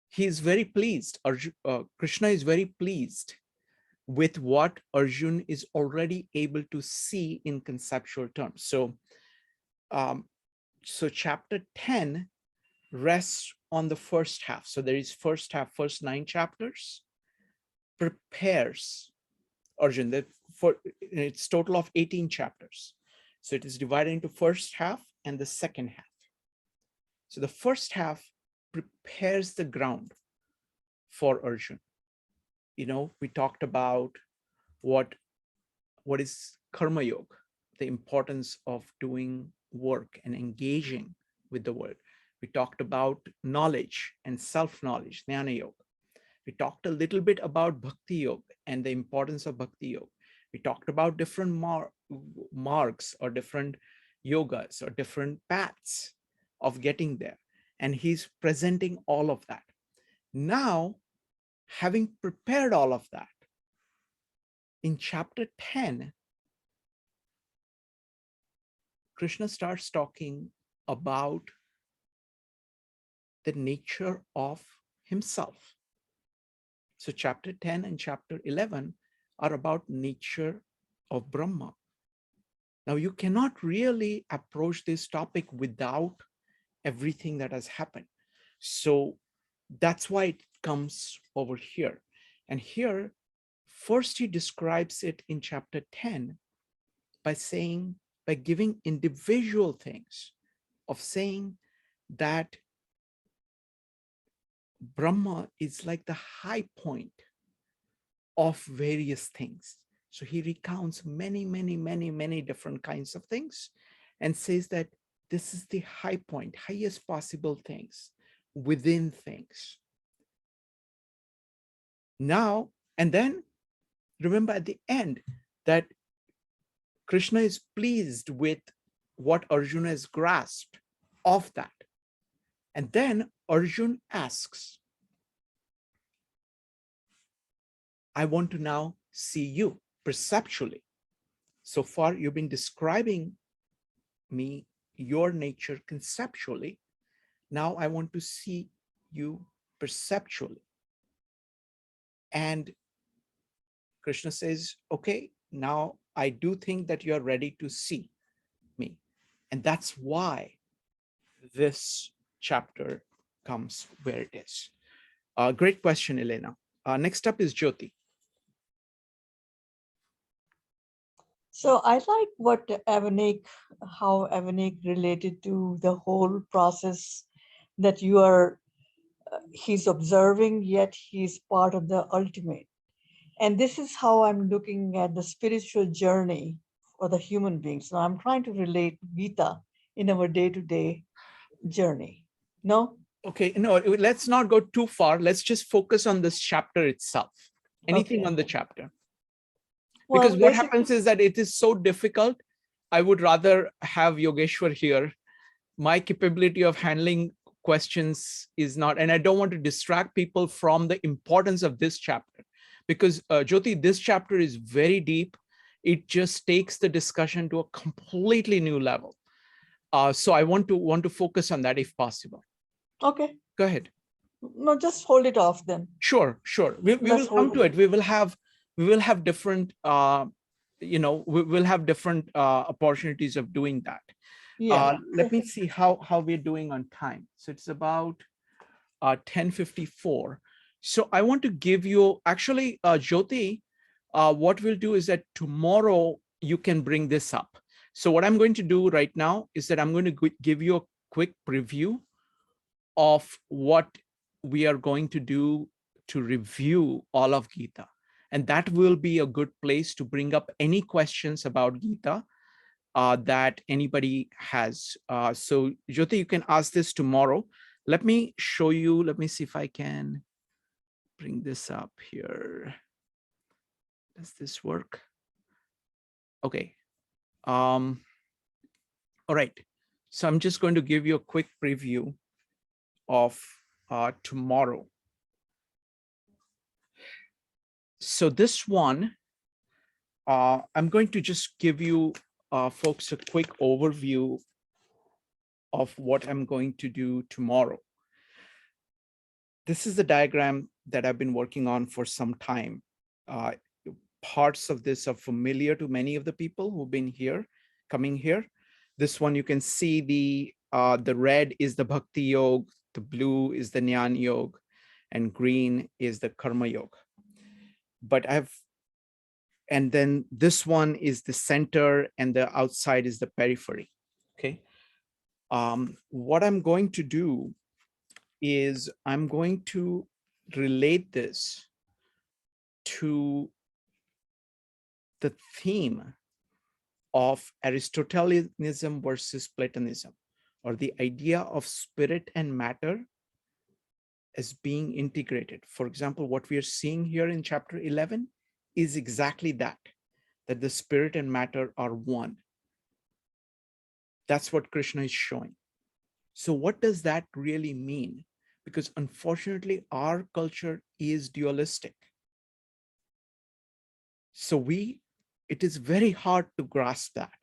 he is very pleased. Krishna is very pleased with what Arjun is already able to see in conceptual terms. So chapter 10 rests on the first half. So there is first half, first 9 chapters, prepares Arjun. It's total of 18 chapters. So it is divided into first half and the second half. So the first half prepares the ground for Arjun. We talked about what is karma yoga, the importance of doing work and engaging with the world. We talked about knowledge and self-knowledge, jnana yoga. We talked a little bit about bhakti yoga and the importance of bhakti yoga. We talked about different marks or different yogas or different paths of getting there. And he's presenting all of that. Now, having prepared all of that, in chapter 10, Krishna starts talking about the nature of himself. So chapter 10 and chapter 11 are about nature of Brahma. Now you cannot really approach this topic without everything that has happened. So that's why it comes over here. And here, first he describes it in chapter 10 by giving individual things, of saying that Brahma is like the high point of various things. So he recounts many, many, many, many different kinds of things and says that this is the high point, highest possible things within things. Now, and then remember at the end that Krishna is pleased with what Arjuna has grasped of that. And then Arjun asks, I want to now see you perceptually. So far, you've been describing me, your nature conceptually. Now I want to see you perceptually. And Krishna says, okay, now I do think that you're ready to see me. And that's why this chapter comes where it is. Great question, Elena. Next up is Jyoti. So I like what how Avanik related to the whole process that he's observing, yet he's part of the ultimate. And this is how I'm looking at the spiritual journey for the human beings. So I'm trying to relate Gita in our day-to-day journey. No? Okay, no, let's not go too far. Let's just focus on this chapter itself. Anything Okay. on the chapter. Well, Because what happens is that it is so difficult. I would rather have Yogeshwar here. My capability of handling questions is not, and I don't want to distract people from the importance of this chapter. Because Jyoti, this chapter is very deep. It just takes the discussion to a completely new level. So I want to focus on that if possible. Okay. Go ahead. No, just hold it off then. Sure. We will come to it. We will have different, we will have different opportunities of doing that. Yeah. Let me see how we're doing on time. So it's about 10:54. So I want to give you, actually, Jyoti, what we'll do is that tomorrow you can bring this up. So what I'm going to do right now is that I'm going to give you a quick preview of what we are going to do to review all of Gita. And that will be a good place to bring up any questions about Gita that anybody has. So Jyoti, you can ask this tomorrow. Let me show you, let me see if I can bring this up here. Does this work? Okay. All right. So I'm just going to give you a quick preview of tomorrow. So this one, I'm going to just give you folks a quick overview of what I'm going to do tomorrow. This is the diagram that I've been working on for some time. Parts of this are familiar to many of the people who've been here, coming here. This one, you can see the red is the Bhakti Yoga, the blue is the Jnana Yoga, and green is the Karma Yoga. But and then this one is the center and the outside is the periphery, okay? What I'm going to do is I'm going to relate this to the theme of Aristotelianism versus Platonism, or the idea of spirit and matter as being integrated. For example, what we are seeing here in chapter 11 is exactly that the spirit and matter are one. That's what Krishna is showing. So what does that really mean? Because unfortunately, our culture is dualistic. So it is very hard to grasp that.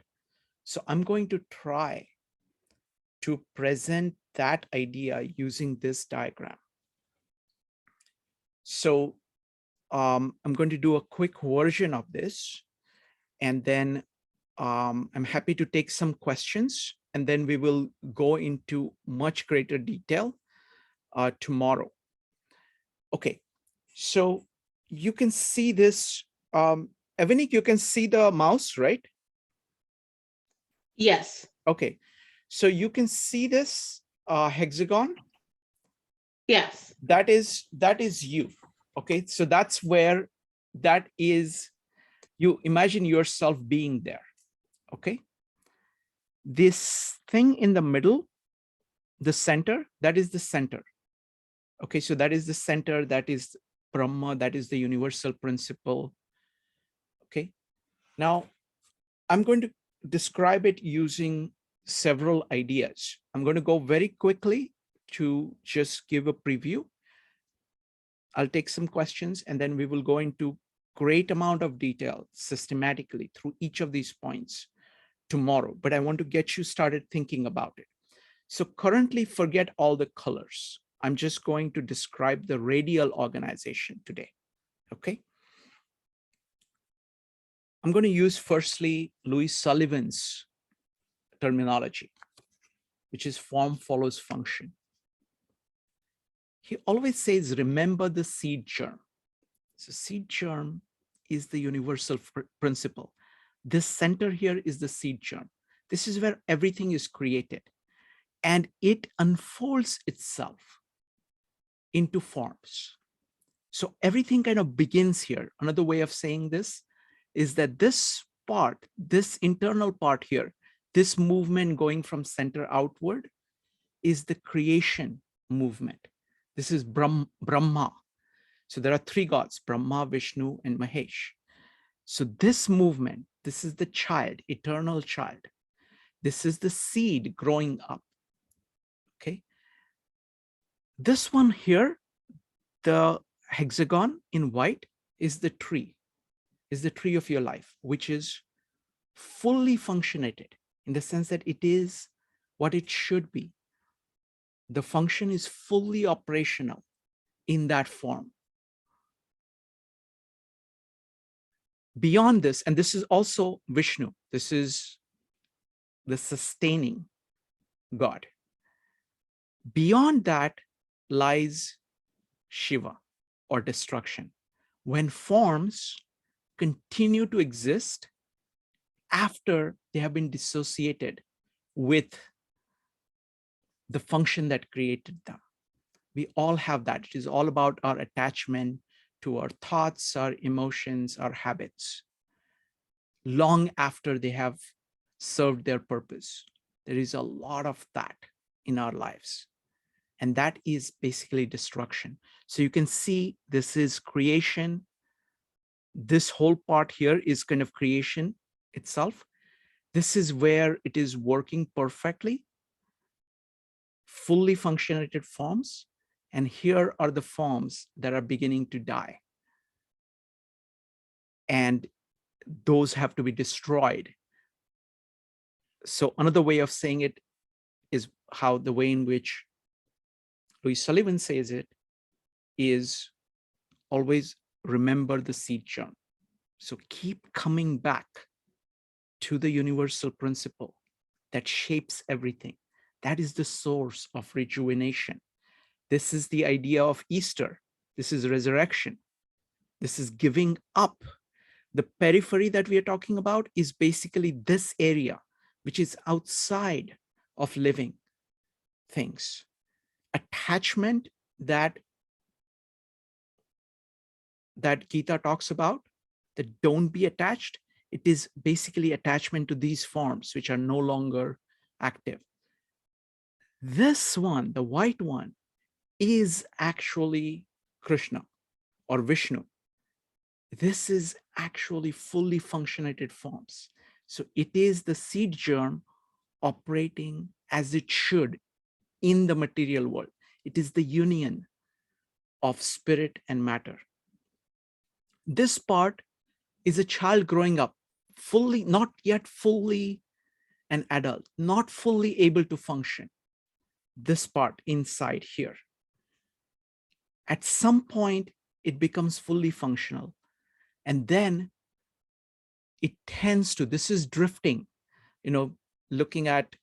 So I'm going to try to present that idea using this diagram. So I'm going to do a quick version of this, and then I'm happy to take some questions, and then we will go into much greater detail tomorrow. Okay, so you can see this. Evanik, you can see the mouse, right? Yes. Okay, so you can see this hexagon. Yes. That is you. Okay, so that's where that is. You imagine yourself being there. Okay, this thing in the middle, the center, that is the center. Okay, so that is the center, that is Brahma, that is the universal principle. Okay, now I'm going to describe it using several ideas. I'm going to go very quickly to just give a preview. I'll take some questions, and then we will go into great amount of detail systematically through each of these points tomorrow, but I want to get you started thinking about it. So currently, forget all the colors. I'm just going to describe the radial organization today, okay? I'm going to use firstly Louis Sullivan's terminology, which is form follows function. He always says, remember the seed germ. So seed germ is the universal principle. This center here is the seed germ. This is where everything is created, and it unfolds itself into forms. So everything kind of begins here. Another way of saying this is that this part, this internal part here, this movement going from center outward is the creation movement. This is Brahma. So there are three gods, Brahma, Vishnu, and Mahesh. So this movement, this is the child, eternal child. This is the seed growing up. Okay. This one here, the hexagon in white, is the tree of your life, which is fully functionated in the sense that it is what it should be. The function is fully operational in that form. Beyond this, and this is also Vishnu, this is the sustaining God. Beyond that lies Shiva, or destruction. When forms continue to exist after they have been dissociated with the function that created them. We all have that. It is all about our attachment to our thoughts, our emotions, our habits. Long after they have served their purpose, there is a lot of that in our lives. And that is basically destruction. So you can see this is creation. This whole part here is kind of creation itself. This is where it is working perfectly, fully functionated forms. And here are the forms that are beginning to die. And those have to be destroyed. So another way of saying it is how the way in which Louis Sullivan says it is always remember the seed germ. So keep coming back to the universal principle that shapes everything. That is the source of rejuvenation. This is the idea of Easter. This is resurrection. This is giving up. The periphery that we are talking about is basically this area, which is outside of living things. Attachment that Gita talks about, that don't be attached, it is basically attachment to these forms which are no longer active. This one, the white one, is actually Krishna or Vishnu. This is actually fully functionated forms. So it is the seed germ operating as it should in the material world. It is the union of spirit and matter. This part is a child growing up, fully, not yet fully an adult, not fully able to function. This part inside here. At some point, it becomes fully functional. And then it tends to, this is drifting, looking at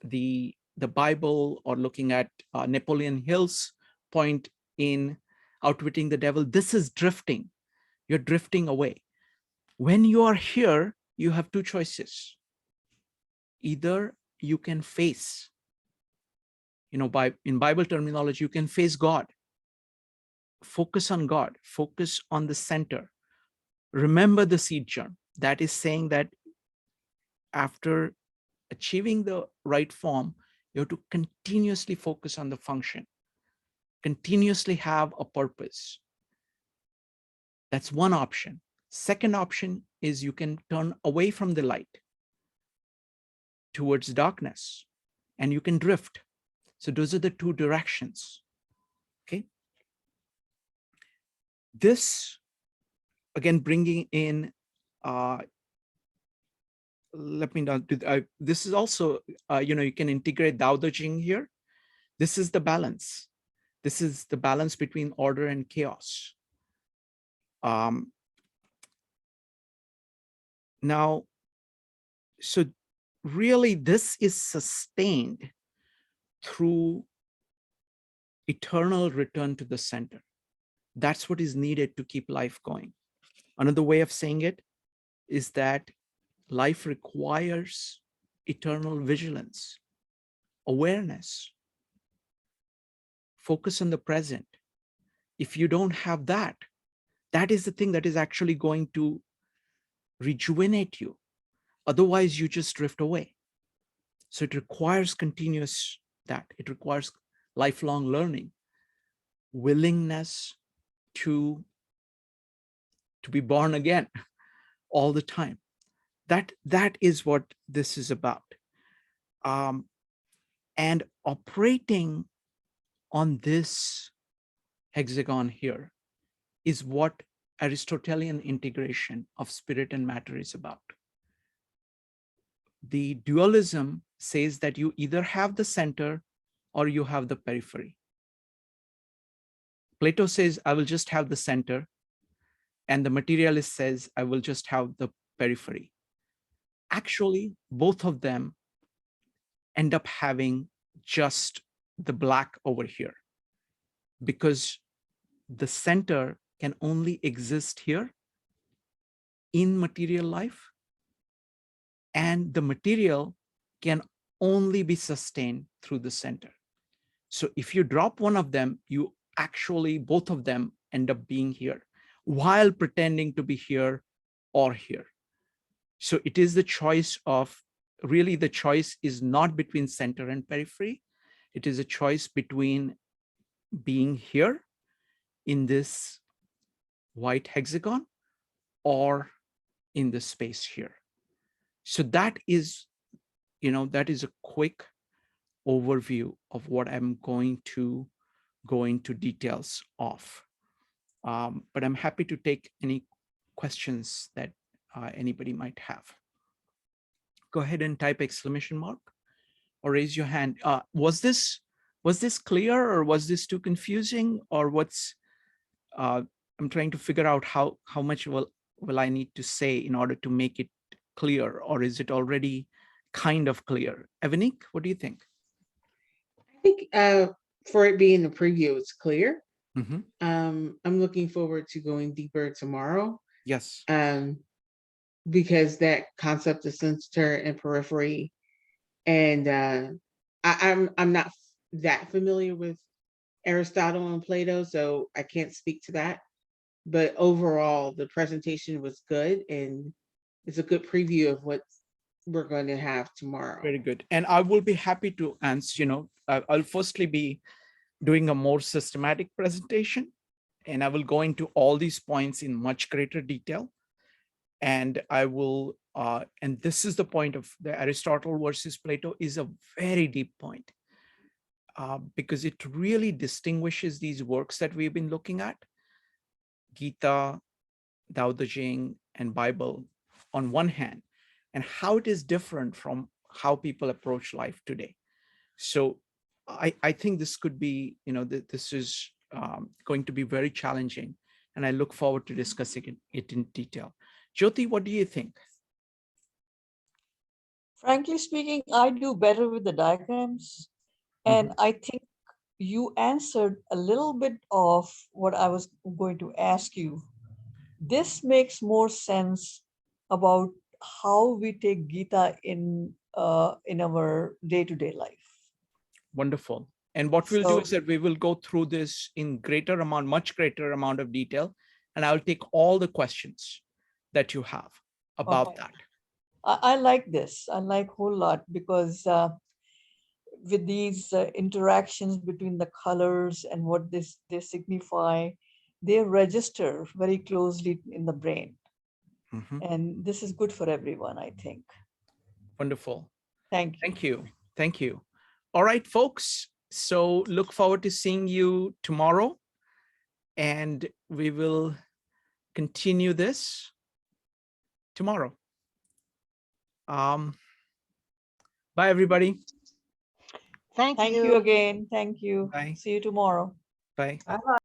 the Bible or looking at Napoleon Hill's point in Outwitting the Devil, this is drifting. You're drifting away. When you are here, you have two choices. Either you can face, in Bible terminology, you can face God. Focus on God, focus on the center. Remember the seed germ. That is saying that after achieving the right form, you have to continuously focus on the function, continuously have a purpose. That's one option. Second option is you can turn away from the light towards darkness and you can drift. So those are the two directions. Okay. This, again, bringing in, let me not do, this is also, you can integrate Tao Te Ching here. This is the balance. This is the balance between order and chaos. Now, so really this is sustained through eternal return to the center. That's what is needed to keep life going. Another way of saying it is that life requires eternal vigilance, awareness, focus on the present. If you don't have that, that is the thing that is actually going to rejuvenate you. Otherwise, you just drift away. So it requires continuous that. It requires lifelong learning, willingness to be born again all the time. That is what this is about. And operating on this hexagon here is what Aristotelian integration of spirit and matter is about. The dualism says that you either have the center or you have the periphery. Plato says, I will just have the center, and the materialist says, I will just have the periphery. Actually, both of them end up having just the black over here, because the center can only exist here in material life, and the material can only be sustained through the center. So if you drop one of them, you actually, both of them end up being here while pretending to be here or here. So it is the choice of, really the choice is not between center and periphery. It is a choice between being here in this white hexagon or in the space here. So that is, that is a quick overview of what I'm going to go into details of. But I'm happy to take any questions that anybody might have. Go ahead and type exclamation mark or raise your hand. Was this clear, or was this too confusing, or what's? I'm trying to figure out how much will I need to say in order to make it clear, or is it already kind of clear? Evanik, what do you think? I think for it being the preview, it's clear. Mm-hmm. I'm looking forward to going deeper tomorrow. Yes. Because that concept of center and periphery, and I'm not that familiar with Aristotle and Plato, so I can't speak to that. But overall, the presentation was good, and it's a good preview of what we're going to have tomorrow. Very good. And I will be happy to answer, I'll firstly be doing a more systematic presentation, and I will go into all these points in much greater detail. And I will, and this is the point of the Aristotle versus Plato is a very deep point, because it really distinguishes these works that we've been looking at, Gita, Tao Te Ching, and Bible on one hand, and how it is different from how people approach life today. So I think this could be, this is going to be very challenging, and I look forward to discussing it in detail. Jyoti, what do you think? Frankly speaking, I do better with the diagrams. And I think you answered a little bit of what I was going to ask you. This makes more sense about how we take Gita in our day-to-day life. Wonderful. And what we'll do So- is that we will go through this in much greater amount of detail, and I'll take all the questions that you have about Okay. that. I like this. I like a whole lot, because with these interactions between the colors and what they signify, they register very closely in the brain. Mhm. And this is good for everyone, I think. Wonderful. Thank you. Thank you. Thank you. All right, folks. So look forward to seeing you tomorrow, and we will continue this tomorrow. Bye, everybody. Thank you again. Thank you. Bye. See you tomorrow. Bye. Bye-bye.